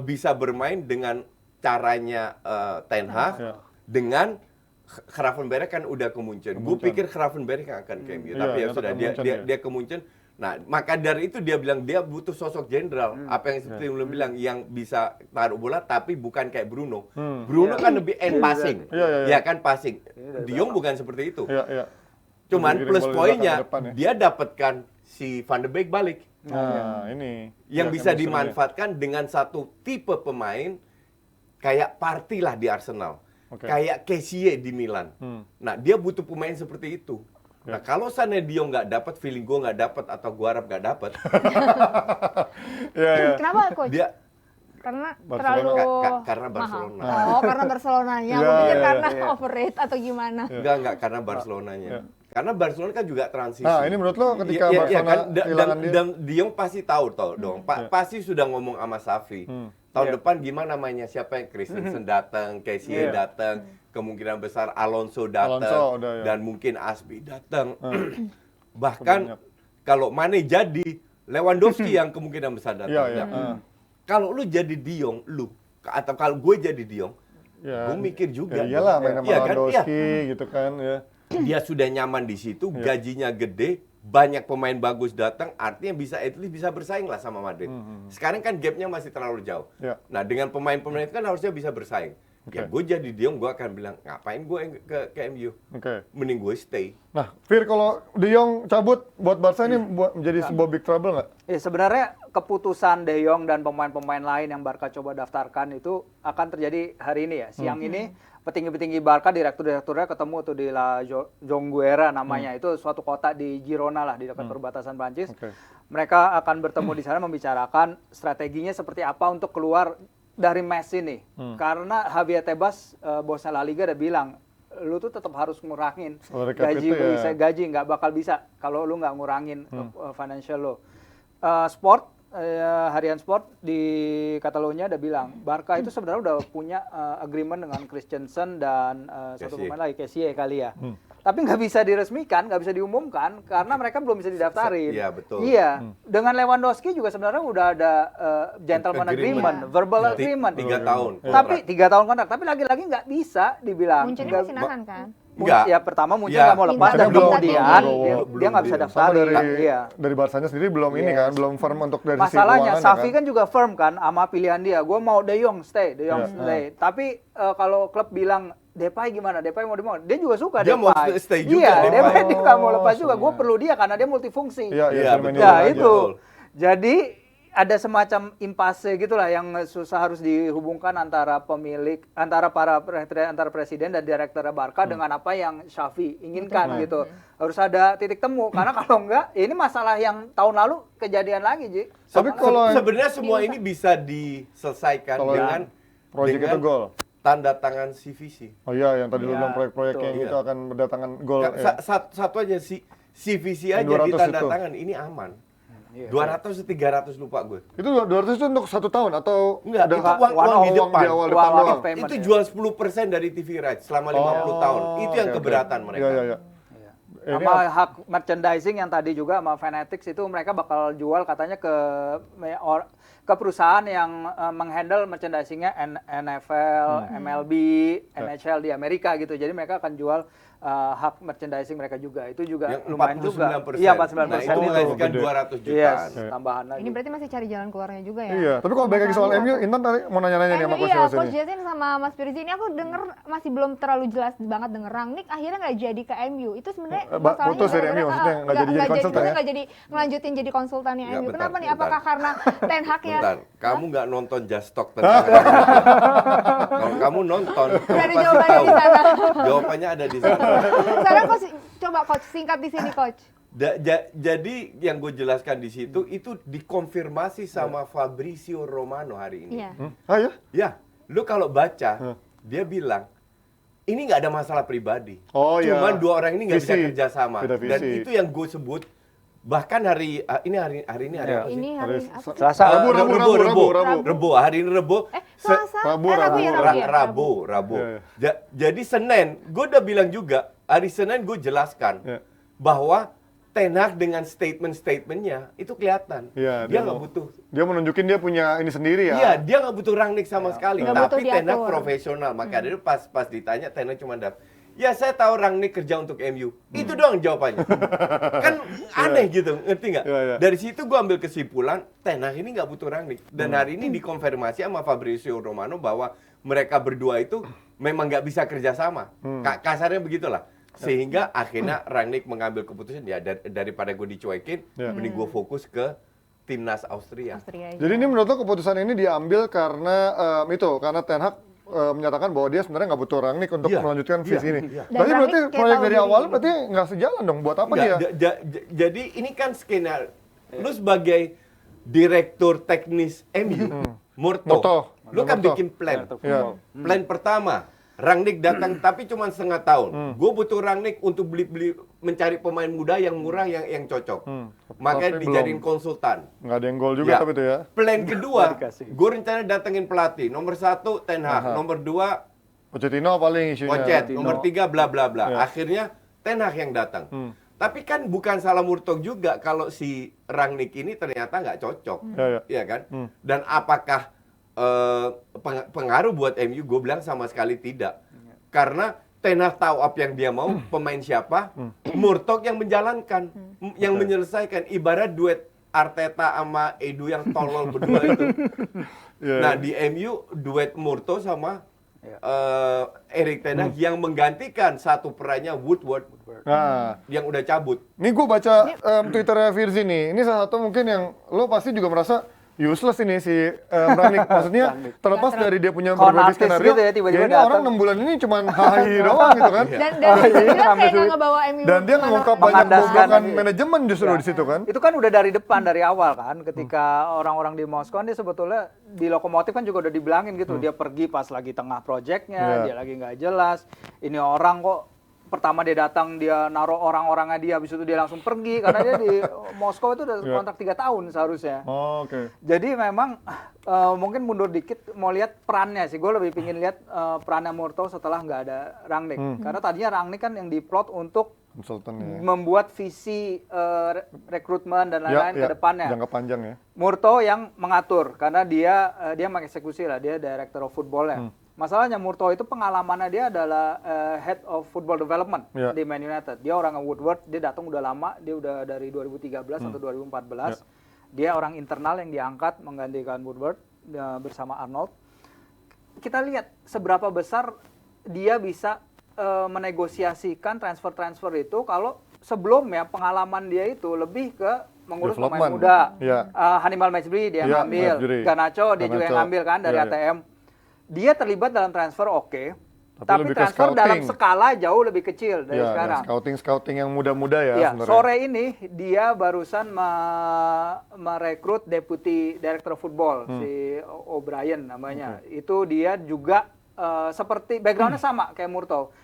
[SPEAKER 7] bisa bermain dengan caranya Ten Hag
[SPEAKER 1] Ya.
[SPEAKER 7] dengan Gravenberch kan udah ke Munchen. Gue pikir Gravenberch akan ke MU,
[SPEAKER 1] Iya,
[SPEAKER 7] tapi ya
[SPEAKER 1] ternyata
[SPEAKER 7] sudah
[SPEAKER 1] ke
[SPEAKER 7] dia
[SPEAKER 1] Munchen
[SPEAKER 7] dia
[SPEAKER 1] ya.
[SPEAKER 7] dia ke Munchen. Nah, maka dari itu dia bilang dia butuh sosok jenderal. Apa yang seperti yang lu bilang yang bisa taruh bola tapi bukan kayak Bruno. Bruno kan lebih end passing.
[SPEAKER 1] Iya, iya, iya.
[SPEAKER 7] Ya kan passing. De Jong bukan seperti itu.
[SPEAKER 1] Iya, iya.
[SPEAKER 7] Cuman
[SPEAKER 1] Giring
[SPEAKER 7] plus
[SPEAKER 1] bola di
[SPEAKER 7] poinnya
[SPEAKER 1] belakang ke depan ya.
[SPEAKER 7] dia dapatkan si Van de Beek balik
[SPEAKER 1] Nah, ini.
[SPEAKER 7] yang
[SPEAKER 1] Iya,
[SPEAKER 7] bisa
[SPEAKER 1] chemistry-nya.
[SPEAKER 7] dimanfaatkan dengan satu tipe pemain kayak Partey lah di Arsenal.
[SPEAKER 1] Oke.
[SPEAKER 7] Kayak Kessie di Milan. Nah, dia butuh pemain seperti itu. Nah, kalau sana dia nggak dapat, feeling gue nggak dapat atau gue harap nggak dapat,
[SPEAKER 1] Iya, iya.
[SPEAKER 2] Kenapa coach?
[SPEAKER 7] dia
[SPEAKER 2] Karena
[SPEAKER 1] Barcelona.
[SPEAKER 2] terlalu
[SPEAKER 7] karena
[SPEAKER 2] mahal.
[SPEAKER 7] Barcelona.
[SPEAKER 2] Oh, karena Barcelonanya.
[SPEAKER 1] Iya,
[SPEAKER 2] Aku pikir
[SPEAKER 1] iya,
[SPEAKER 2] karena
[SPEAKER 6] iya.
[SPEAKER 2] overrate atau gimana.
[SPEAKER 7] Enggak karena Barcelonanya. Karena Barcelona kan juga transisi.
[SPEAKER 1] Nah, ini menurut lo ketika
[SPEAKER 7] Iya, iya,
[SPEAKER 1] Barcelona
[SPEAKER 7] kan,
[SPEAKER 1] kehilangan dia.
[SPEAKER 7] dan Diong pasti tahu dong. Pasti sudah ngomong sama Safi. Tahun depan gimana mainnya? Siapa yang Christensen datang, Kessie datang, kemungkinan besar Alonso datang,
[SPEAKER 1] Alonso udah, ya.
[SPEAKER 7] dan mungkin Aspi datang. Bahkan
[SPEAKER 1] Banyak.
[SPEAKER 7] kalau Mane jadi, Lewandowski yang kemungkinan besar datang.
[SPEAKER 1] Iya, iya.
[SPEAKER 7] Nah, kalau lu jadi Diong, atau kalau gue jadi Diong,
[SPEAKER 1] Ya,
[SPEAKER 7] Gue mikir juga.
[SPEAKER 1] Ya iyalah main sama
[SPEAKER 7] Iya kan?
[SPEAKER 1] Lewandowski gitu kan ya.
[SPEAKER 7] Dia sudah nyaman di situ, gajinya gede, banyak pemain bagus datang, artinya bisa at least bisa bersaing lah sama Madrid. Sekarang kan gapnya masih terlalu jauh.
[SPEAKER 1] Ya.
[SPEAKER 7] Nah dengan pemain-pemain itu kan harusnya bisa bersaing. Ya gue jadi De Jong, gue akan bilang ngapain gue ke MU?
[SPEAKER 1] Oke.
[SPEAKER 7] Mending gue stay.
[SPEAKER 1] Nah, Fir, kalau De Jong cabut buat Barca ini menjadi sebuah big trouble nggak?
[SPEAKER 6] Ya, sebenarnya keputusan De Jong dan pemain-pemain lain yang Barca coba daftarkan itu akan terjadi hari ini ya. Siang ini petinggi-petinggi Barca, direktur-direkturnya ketemu tuh di La Jonguera namanya. Itu suatu kota di Girona lah, di dekat perbatasan Prancis.
[SPEAKER 1] Oke.
[SPEAKER 6] Mereka akan bertemu di sana membicarakan strateginya seperti apa untuk keluar dari mess ini. Karena Javier Tebas, bosnya La Liga udah bilang, lu tuh tetap harus ngurangin
[SPEAKER 1] Salary cap
[SPEAKER 6] gaji,
[SPEAKER 1] itu ya.
[SPEAKER 6] gaji nggak bakal bisa kalau lu nggak ngurangin financial lo. Harian Sport di Catalonia udah bilang Barca itu sebenarnya udah punya agreement dengan Christensen dan satu
[SPEAKER 7] Kessie.
[SPEAKER 6] pemain lagi Kessie kali ya. Tapi nggak bisa diresmikan, nggak bisa diumumkan karena mereka belum bisa didaftarin.
[SPEAKER 7] Iya, betul.
[SPEAKER 6] Iya, dengan Lewandowski juga sebenarnya udah ada gentleman agreement, verbal agreement.
[SPEAKER 7] 3 tahun.
[SPEAKER 6] Tapi 3 tahun kontrak, tapi lagi-lagi nggak bisa dibilang.
[SPEAKER 2] Munculnya masih nahan kan?
[SPEAKER 7] Enggak.
[SPEAKER 6] Ya pertama muncul
[SPEAKER 7] Ya,
[SPEAKER 6] nggak mau lepas dan
[SPEAKER 2] Intinya belum-
[SPEAKER 6] kemudian
[SPEAKER 7] belum
[SPEAKER 6] dia nggak bisa
[SPEAKER 7] deal.
[SPEAKER 1] Sama
[SPEAKER 6] daftarin. Iya.
[SPEAKER 1] dari Barsanya sendiri belum ini
[SPEAKER 6] Yes.
[SPEAKER 1] kan, belum firm untuk dari sisi
[SPEAKER 6] Masalahnya
[SPEAKER 1] keuangannya
[SPEAKER 6] Xavi kan juga firm kan sama pilihan dia. Gue mau De Jong stay, De Jong
[SPEAKER 1] Ya.
[SPEAKER 6] stay. Tapi kalau klub bilang Depay gimana? Depay mau dimau? Dia juga suka
[SPEAKER 7] Dia mau
[SPEAKER 6] Depay.
[SPEAKER 7] stay juga,
[SPEAKER 6] Iya,
[SPEAKER 7] Depay.
[SPEAKER 6] Depay dia nggak mau lepas
[SPEAKER 1] Oh,
[SPEAKER 6] juga. Gue
[SPEAKER 1] iya.
[SPEAKER 6] perlu dia karena dia multifungsi.
[SPEAKER 1] Iya,
[SPEAKER 7] Iya,
[SPEAKER 1] Firmino
[SPEAKER 7] betul.
[SPEAKER 6] Ya
[SPEAKER 1] aja.
[SPEAKER 6] itu.
[SPEAKER 7] Betul.
[SPEAKER 6] Jadi ada semacam impasse gitulah yang susah harus dihubungkan antara pemilik, antara antara presiden dan direktur Barca dengan apa yang Xavi inginkan gitu. Harus ada titik temu karena kalau enggak ini masalah yang tahun lalu kejadian lagi, Ji.
[SPEAKER 1] Tapi kalau
[SPEAKER 7] Sebenarnya semua ini bisa diselesaikan
[SPEAKER 1] Kalau
[SPEAKER 7] dengan
[SPEAKER 1] proyek itu gol.
[SPEAKER 7] tanda tangan CVC.
[SPEAKER 1] Oh iya, yang tadi lu
[SPEAKER 6] Iya,
[SPEAKER 1] bilang proyek-proyek yang
[SPEAKER 6] betul.
[SPEAKER 1] itu akan mendatangkan gol.
[SPEAKER 7] Kan
[SPEAKER 1] ya.
[SPEAKER 7] satu aja sih CVC
[SPEAKER 1] Yang
[SPEAKER 7] aja
[SPEAKER 1] 200
[SPEAKER 7] ditanda
[SPEAKER 1] itu.
[SPEAKER 7] tangan ini aman.
[SPEAKER 6] Iya.
[SPEAKER 7] 200 atau 300 lupa gue.
[SPEAKER 1] Itu 200 itu untuk 1 tahun atau
[SPEAKER 7] Enggak,
[SPEAKER 1] udah
[SPEAKER 7] itu uang
[SPEAKER 6] one
[SPEAKER 7] di
[SPEAKER 6] off,
[SPEAKER 7] depan.
[SPEAKER 1] di awal
[SPEAKER 6] One
[SPEAKER 1] depan
[SPEAKER 6] off
[SPEAKER 1] doang?
[SPEAKER 6] payment
[SPEAKER 7] Itu
[SPEAKER 6] ya.
[SPEAKER 7] jual 10% dari TV rights selama 50 tahun. Itu yang
[SPEAKER 1] oke,
[SPEAKER 7] keberatan
[SPEAKER 1] oke.
[SPEAKER 7] mereka.
[SPEAKER 1] Iya, iya, iya. Ini
[SPEAKER 6] Sama hak merchandising yang tadi juga sama Fanatics itu mereka bakal jual katanya ke perusahaan yang menghandle merchandisingnya NFL, MLB, NHL di Amerika gitu. Jadi mereka akan jual hak merchandising mereka juga. Itu juga
[SPEAKER 7] Yang
[SPEAKER 6] lumayan juga.
[SPEAKER 7] 49%.
[SPEAKER 6] Iya, 49%
[SPEAKER 7] Nah, itu
[SPEAKER 6] itu.
[SPEAKER 7] menghasilkan
[SPEAKER 1] Gede.
[SPEAKER 7] 200 jutaan.
[SPEAKER 6] Yes, tambahan lagi.
[SPEAKER 2] Ini berarti masih cari jalan keluarnya juga ya?
[SPEAKER 1] Iya, tapi kalau balik lagi soal MU, Intan tadi mau nanya-nanya nih sama
[SPEAKER 2] Iya,
[SPEAKER 1] Coach Yos
[SPEAKER 2] Coach
[SPEAKER 1] ini.
[SPEAKER 2] Jasin sama Mas Firzi ini aku denger masih belum terlalu jelas banget denger Rangnick akhirnya nggak jadi ke MU. Itu sebenarnya masalahnya
[SPEAKER 1] putus dari
[SPEAKER 2] gara-gara-
[SPEAKER 1] MU, maksudnya nggak jadi konsultan
[SPEAKER 2] maksudnya
[SPEAKER 1] ya?
[SPEAKER 2] nggak jadi ngelanjutin jadi konsultannya
[SPEAKER 7] Nggak,
[SPEAKER 2] MU.
[SPEAKER 7] bentar,
[SPEAKER 2] Kenapa nih?
[SPEAKER 7] bentar.
[SPEAKER 2] Apakah karena Ten Hag-nya
[SPEAKER 7] Bentar, kamu nggak nonton Just Talk tentang Kalau kamu nonton, kamu
[SPEAKER 2] udah ada
[SPEAKER 7] pasti
[SPEAKER 2] jawabannya
[SPEAKER 7] tahu.
[SPEAKER 2] di sana?
[SPEAKER 7] Jawabannya ada di sana.
[SPEAKER 2] Sekarang Coach, coba Coach singkat di sini Coach.
[SPEAKER 7] Jadi yang gue jelaskan di situ itu dikonfirmasi sama Fabrizio Romano hari ini.
[SPEAKER 2] Iya.
[SPEAKER 1] Ah ya?
[SPEAKER 7] Ya, lu kalau baca, dia bilang ini nggak ada masalah pribadi.
[SPEAKER 1] Oh, iya.
[SPEAKER 7] Cuman dua orang ini nggak bisa
[SPEAKER 1] Visi.
[SPEAKER 7] kerja sama.
[SPEAKER 1] Beda
[SPEAKER 7] Dan
[SPEAKER 1] visi.
[SPEAKER 7] itu yang gue sebut bahkan hari ini hari ini hari apa sih?
[SPEAKER 2] Ini hari
[SPEAKER 1] Hari
[SPEAKER 2] apa?
[SPEAKER 6] Selasa.
[SPEAKER 7] Rebo, hari ini Rebo.
[SPEAKER 2] Selasa?
[SPEAKER 1] Rabu,
[SPEAKER 2] Rabu ya,
[SPEAKER 1] Rabu.
[SPEAKER 2] Rabu ya?
[SPEAKER 7] Rabu.
[SPEAKER 1] Iya,
[SPEAKER 7] Jadi Senin, gue udah bilang juga, hari Senin gue jelaskan
[SPEAKER 1] Iya.
[SPEAKER 7] bahwa Ten Hag dengan statement-statementnya itu kelihatan.
[SPEAKER 1] Iya,
[SPEAKER 7] dia
[SPEAKER 1] dia
[SPEAKER 7] nggak
[SPEAKER 1] mau-
[SPEAKER 7] butuh.
[SPEAKER 1] Dia menunjukin dia punya ini sendiri ya.
[SPEAKER 7] Iya, dia nggak butuh Rangnick sama sekali.
[SPEAKER 2] Nggak butuh
[SPEAKER 7] Tapi Ten Hag
[SPEAKER 2] diatur.
[SPEAKER 7] profesional. Maka dari itu pas ditanya, Ten Hag cuma dap. Ya saya tahu Rangnick kerja untuk MU. Itu doang jawabannya. Kan aneh gitu, ngerti nggak?
[SPEAKER 1] Iya, iya.
[SPEAKER 7] Dari situ gue ambil kesimpulan, Ten Hag ini nggak butuh Rangnick. Dan hari ini dikonfirmasi sama Fabrizio Romano bahwa mereka berdua itu memang nggak bisa kerja sama. Kasarnya begitulah. Sehingga akhirnya Rangnick mengambil keputusan, ya daripada gue dicuekin,
[SPEAKER 1] Iya.
[SPEAKER 7] mending gue fokus ke timnas Austria.
[SPEAKER 2] Austria aja.
[SPEAKER 1] Jadi ini menurut lo keputusan ini diambil karena karena Ten Hag menyatakan bahwa dia sebenarnya nggak butuh Rangnick untuk
[SPEAKER 7] Iya.
[SPEAKER 1] melanjutkan
[SPEAKER 7] Iya.
[SPEAKER 1] visi ini.
[SPEAKER 7] Iya.
[SPEAKER 2] Dan
[SPEAKER 1] Berarti
[SPEAKER 2] Rangnick kayak
[SPEAKER 1] proyek
[SPEAKER 2] tahu
[SPEAKER 1] dari
[SPEAKER 2] diri
[SPEAKER 1] awal
[SPEAKER 2] gitu.
[SPEAKER 1] berarti nggak sejalan dong. Buat apa
[SPEAKER 7] Nggak,
[SPEAKER 1] dia?
[SPEAKER 7] jadi ini kan skenario. Lu sebagai direktur teknis MU, Murto, lu kan
[SPEAKER 1] Murto.
[SPEAKER 7] bikin plan.
[SPEAKER 1] Iya.
[SPEAKER 7] Plan pertama, Rangnick datang tapi cuma setengah tahun. Gue butuh Rangnick untuk beli mencari pemain muda yang murah yang cocok. Makanya
[SPEAKER 1] Tapi
[SPEAKER 7] dijadiin
[SPEAKER 1] belum.
[SPEAKER 7] konsultan.
[SPEAKER 1] Nggak ada yang gol juga
[SPEAKER 7] Ya.
[SPEAKER 1] tapi itu ya.
[SPEAKER 7] Plan kedua,
[SPEAKER 6] Dikasih.
[SPEAKER 7] gue rencana datengin pelatih. Nomor 1 Ten Hag, nomor 2
[SPEAKER 1] Pochettino paling isunya.
[SPEAKER 7] Pochet, nomor 3 bla bla bla.
[SPEAKER 1] Ya.
[SPEAKER 7] Akhirnya Ten Hag yang datang. Tapi kan bukan salah Murtoh juga kalau si Rangnick ini ternyata nggak cocok.
[SPEAKER 1] Ya, ya.
[SPEAKER 7] Iya kan? Dan apakah pengaruh buat MU? Gue bilang sama sekali tidak. Karena Ten Hag tahu apa yang dia mau, pemain siapa, Murtough yang menjalankan, yang menyelesaikan. Ibarat duet Arteta sama Edu yang tolol berdua itu. Nah di MU duet Murtough sama Erik Ten Hag yang menggantikan satu perannya Woodward yang udah cabut.
[SPEAKER 1] Nih gue baca Twitternya Virzi nih. Ini salah satu mungkin yang lo pasti juga merasa useless ini si Rangnick. Maksudnya terlepas dari dia punya berbagai
[SPEAKER 6] Fanatis
[SPEAKER 1] skenario,
[SPEAKER 6] gitu ya, tiba-tiba
[SPEAKER 1] ya ini
[SPEAKER 6] datang.
[SPEAKER 1] orang 6 bulan ini cuman hahi doang gitu kan.
[SPEAKER 2] Dan dia kayak nggak ngebawa MU.
[SPEAKER 1] Dan dia mengungkap banyak
[SPEAKER 6] Mengandaskan
[SPEAKER 1] kebobrokan
[SPEAKER 6] ini.
[SPEAKER 1] manajemen justru di situ kan.
[SPEAKER 6] Itu kan udah dari depan, dari awal kan. Ketika orang-orang di Moskow dia sebetulnya di Lokomotif kan juga udah dibilangin gitu. Dia pergi pas lagi tengah proyeknya, dia lagi nggak jelas. Ini orang kok pertama dia datang dia naruh orang-orangnya dia, habis itu dia langsung pergi karena dia di Moskow itu udah kontrak 3 tahun seharusnya.
[SPEAKER 1] Oh, oke.
[SPEAKER 6] Jadi memang mungkin mundur dikit mau lihat perannya sih. Gue lebih pingin lihat perannya Murtough setelah nggak ada Rangnick. Karena tadinya Rangnick kan yang diplot untuk
[SPEAKER 1] Konsultan ya.
[SPEAKER 6] membuat visi rekrutmen dan lain-lain ke depannya.
[SPEAKER 1] Jangka panjang ya.
[SPEAKER 6] Murtough yang mengatur karena dia mengeksekusi lah, dia director of football-nya. Masalahnya Murtough itu pengalamannya dia adalah head of football development di Man United. Dia orang Woodward, dia datang udah lama, dia udah dari 2013 atau 2014. Dia orang internal yang diangkat menggantikan Woodward bersama Arnold. Kita lihat seberapa besar dia bisa menegosiasikan transfer itu kalau sebelumnya pengalaman dia itu lebih ke mengurus pemain muda. Hannibal Mejbri dia yang ngambil, Garnacho dia juga yang ngambil kan dari ATM. Dia terlibat dalam transfer tapi transfer dalam skala jauh lebih kecil dari sekarang.
[SPEAKER 1] Scouting yang muda-muda ya sebenarnya.
[SPEAKER 6] Sore ini dia barusan merekrut deputy director football si O'Brien namanya. Itu dia juga seperti backgroundnya sama kayak Murtough.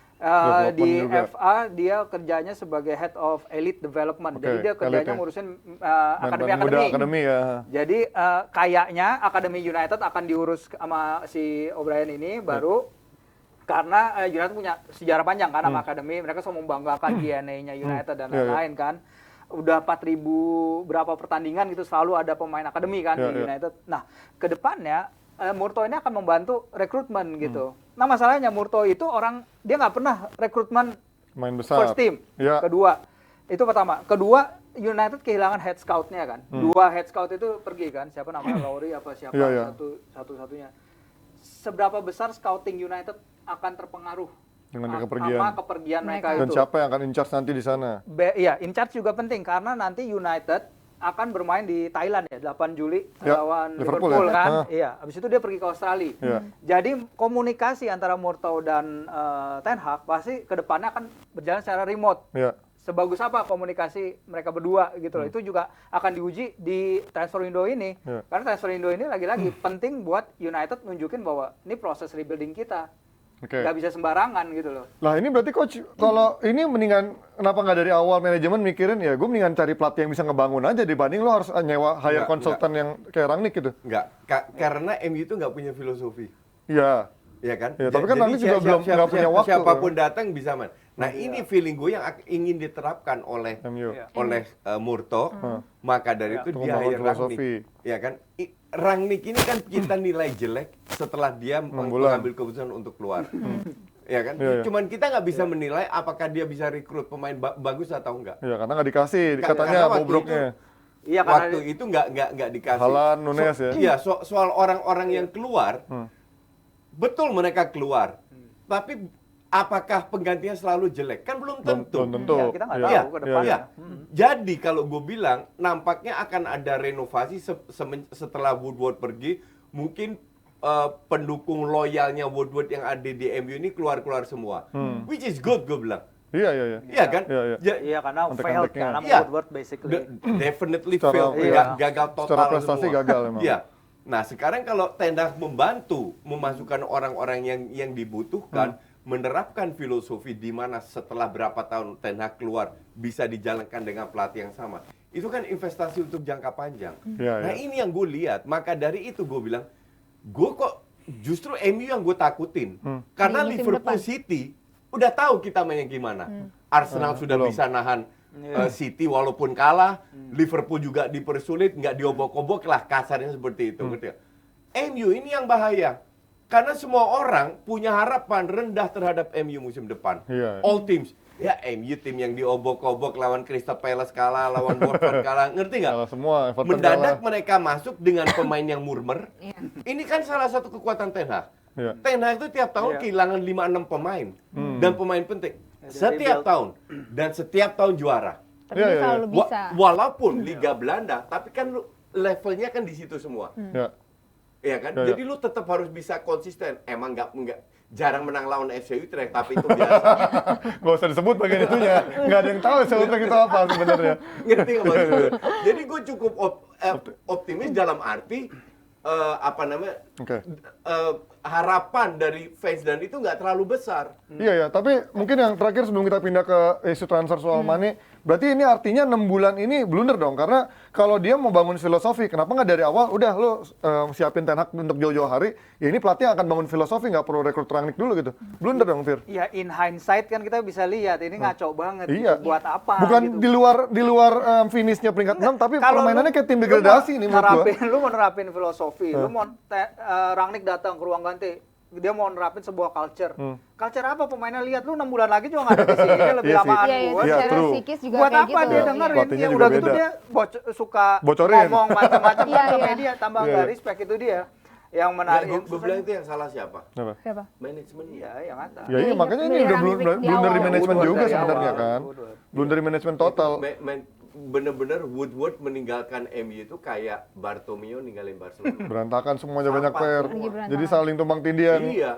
[SPEAKER 6] Di juga. FA dia kerjanya sebagai head of elite development. Jadi dia kerjanya ngurusin akademi ya. Jadi kayaknya akademi United akan diurus sama si O'Brien ini baru karena United punya sejarah panjang kan sama akademi. Mereka selalu membanggakan DNA-nya United dan lain-lain kan. Udah 4.000 berapa pertandingan gitu selalu ada pemain akademi kan di United. Nah, ke depannya Murtough ini akan membantu rekrutmen gitu. Nah masalahnya Murtough itu dia nggak pernah rekrutmen
[SPEAKER 1] main besar.
[SPEAKER 6] First team. Kedua, itu pertama. Kedua, United kehilangan head scout-nya kan. 2 head scout itu pergi kan. Siapa namanya Lowry apa siapa satu-satunya. Seberapa besar scouting United akan terpengaruh
[SPEAKER 1] dengan
[SPEAKER 6] kepergian mereka
[SPEAKER 1] dan
[SPEAKER 6] itu. Dan
[SPEAKER 1] siapa yang akan in charge nanti di sana?
[SPEAKER 6] In charge juga penting karena nanti United akan bermain di Thailand 8 Juli lawan Liverpool kan. Habis itu dia pergi ke Australia. Jadi komunikasi antara Murtough dan Ten Hag pasti ke depannya akan berjalan secara remote. Sebagus apa komunikasi mereka berdua gitu loh. Itu juga akan diuji di transfer window ini. Karena transfer window ini lagi-lagi penting buat United nunjukin bahwa ini proses rebuilding kita. Gak bisa sembarangan gitu loh.
[SPEAKER 1] Lah ini berarti coach, kalau ini mendingan kenapa nggak dari awal manajemen mikirin ya gue mendingan cari pelatih yang bisa ngebangun aja dibanding lo harus nyewa hire konsultan yang kayak Rangnick gitu.
[SPEAKER 7] Enggak, karena MU itu nggak punya filosofi.
[SPEAKER 1] Iya
[SPEAKER 7] kan?
[SPEAKER 1] Tapi kan Rangnick juga belum nggak punya waktu.
[SPEAKER 7] Siapapun datang bisa main. Nah ini feeling gue yang ingin diterapkan oleh Murtough, maka dari itu dia hire Rangnick. Ya kan? Rangnick ini kan kita nilai jelek setelah dia mengambil keputusan untuk keluar. Ya kan? Cuman kita nggak bisa menilai apakah dia bisa rekrut pemain bagus atau enggak.
[SPEAKER 1] Iya, karena nggak dikasih, katanya bobroknya.
[SPEAKER 7] Waktu itu nggak dikasih.
[SPEAKER 1] Haaland, Nunes ya.
[SPEAKER 7] Iya, soal orang-orang yang keluar, betul mereka keluar. Tapi apakah penggantinya selalu jelek? Kan belum tentu.
[SPEAKER 6] Kita nggak tahu ke depannya.
[SPEAKER 7] Jadi kalau gue bilang, nampaknya akan ada renovasi setelah Woodward pergi. Mungkin pendukung loyalnya Woodward yang ada di MU ini keluar-keluar semua. Which is good, gue bilang.
[SPEAKER 1] Iya
[SPEAKER 7] kan?
[SPEAKER 6] Iya, karena failed karena Woodward basically.
[SPEAKER 7] Definitely failed. Gagal total
[SPEAKER 1] secara prestasi
[SPEAKER 7] semua.
[SPEAKER 1] gagal memang.
[SPEAKER 7] Iya. Nah, sekarang kalau Ten Hag membantu memasukkan orang-orang yang dibutuhkan, menerapkan filosofi di mana setelah berapa tahun Ten Hag keluar bisa dijalankan dengan pelatih yang sama. Itu kan investasi untuk jangka panjang. Nah, ini yang gue lihat. Maka dari itu gue bilang, gue kok justru MU yang gue takutin. Karena Liverpool City udah tahu kita mainnya gimana. Arsenal sudah bisa nahan City walaupun kalah. Liverpool juga dipersulit, nggak diobok-obok lah, kasarnya seperti itu. MU ini yang bahaya. Karena semua orang punya harapan rendah terhadap MU musim depan.
[SPEAKER 1] Iya.
[SPEAKER 7] All teams. Ya MU tim yang diobok-obok lawan Crystal Palace kalah, lawan Watford kalah. Ngerti nggak?
[SPEAKER 1] Kalah semua, Everton
[SPEAKER 7] Mendadak
[SPEAKER 1] kalah.
[SPEAKER 7] mereka masuk dengan pemain yang murmer.
[SPEAKER 2] Iya.
[SPEAKER 7] Ini kan salah satu kekuatan Ten Hag.
[SPEAKER 1] Iya.
[SPEAKER 7] Ten Hag itu tiap tahun
[SPEAKER 6] Iya.
[SPEAKER 7] kehilangan 5-6 pemain. Dan pemain penting.
[SPEAKER 6] Jadi
[SPEAKER 7] Setiap
[SPEAKER 6] rebuild.
[SPEAKER 7] tahun. Dan setiap tahun juara.
[SPEAKER 2] Tapi
[SPEAKER 1] Iya,
[SPEAKER 2] dia
[SPEAKER 1] iya,
[SPEAKER 2] selalu bisa.
[SPEAKER 7] Walaupun Liga Belanda, tapi kan levelnya kan di situ semua.
[SPEAKER 1] Ya.
[SPEAKER 7] Iya kan?
[SPEAKER 1] Ya, ya.
[SPEAKER 7] Jadi lu tetap harus bisa konsisten. Emang nggak jarang menang lawan FC Utrecht, tapi itu biasa.
[SPEAKER 1] Gak usah disebut bagian itunya. Nggak ada yang tahu Celtic itu apa sebenarnya.
[SPEAKER 7] Ngerti nggak maksud gue? Jadi gue cukup optimis dalam arti apa namanya?
[SPEAKER 1] Oke.
[SPEAKER 7] Harapan dari fans dan itu nggak terlalu besar.
[SPEAKER 1] Iya ya, tapi mungkin yang terakhir sebelum kita pindah ke isu transfer soal Mane, berarti ini artinya 6 bulan ini blunder dong, karena kalau dia mau bangun filosofi, kenapa nggak dari awal, udah lo siapin Ten Hag untuk jauh-jauh hari, ya ini pelatih yang akan bangun filosofi, nggak perlu rekrut Rangnick dulu gitu. Blunder dong, Fir.
[SPEAKER 6] Ya in hindsight kan kita bisa lihat ini ngaco banget.
[SPEAKER 1] Iya.
[SPEAKER 6] Gitu. Buat apa?
[SPEAKER 1] Bukan
[SPEAKER 6] gitu.
[SPEAKER 1] di luar finishnya peringkat 6, tapi
[SPEAKER 6] Kalau
[SPEAKER 1] permainannya
[SPEAKER 6] lu-
[SPEAKER 1] kayak tim
[SPEAKER 6] lu
[SPEAKER 1] degradasi
[SPEAKER 6] mau
[SPEAKER 1] nih menurut gua.
[SPEAKER 6] Lu mau nerapin filosofi, lu mau Rangnick datang ke ruang ganti, dia mau nerapin sebuah culture. Culture apa pemainnya lihat lu 6 bulan lagi juga nggak ada di sini, lebih
[SPEAKER 1] Iya sih.
[SPEAKER 6] lamaan
[SPEAKER 2] Iya, iya,
[SPEAKER 6] gua.
[SPEAKER 1] Iya,
[SPEAKER 2] secara
[SPEAKER 1] true.
[SPEAKER 2] psikis juga
[SPEAKER 6] Buat
[SPEAKER 2] kayak
[SPEAKER 6] apa
[SPEAKER 2] gitu.
[SPEAKER 6] dia
[SPEAKER 2] Iya.
[SPEAKER 6] dengerin?
[SPEAKER 1] Pelatihnya
[SPEAKER 6] Ya
[SPEAKER 1] juga
[SPEAKER 6] udah gitu
[SPEAKER 1] beda.
[SPEAKER 6] dia suka
[SPEAKER 1] Bocorin.
[SPEAKER 6] ngomong macam-macam
[SPEAKER 2] Iya,
[SPEAKER 6] ke
[SPEAKER 2] iya.
[SPEAKER 6] media, tambah
[SPEAKER 1] Iya,
[SPEAKER 6] nggak
[SPEAKER 1] iya.
[SPEAKER 6] respect itu dia. Yang menarik.
[SPEAKER 7] Gue bilang itu yang salah siapa?
[SPEAKER 1] Apa?
[SPEAKER 2] Siapa?
[SPEAKER 7] Manajemen
[SPEAKER 6] Iya, yang atas.
[SPEAKER 1] Ya iya,
[SPEAKER 2] Iya,
[SPEAKER 1] makanya ini
[SPEAKER 2] dari
[SPEAKER 1] udah
[SPEAKER 2] Rangnick di
[SPEAKER 1] blunder di
[SPEAKER 2] awal.
[SPEAKER 1] manajemen
[SPEAKER 6] Woodward
[SPEAKER 1] juga
[SPEAKER 6] dari
[SPEAKER 1] sebenarnya
[SPEAKER 6] awal.
[SPEAKER 1] kan.
[SPEAKER 6] Woodward.
[SPEAKER 1] Blunder di manajemen total.
[SPEAKER 7] Bener-bener Woodward meninggalkan MU itu kayak Bartomeu ninggalin Barcelona.
[SPEAKER 1] Berantakan semuanya banyak
[SPEAKER 7] Sampah
[SPEAKER 1] player.
[SPEAKER 7] semua.
[SPEAKER 2] berantakan.
[SPEAKER 1] Jadi saling tumbang tindian.
[SPEAKER 7] Iya.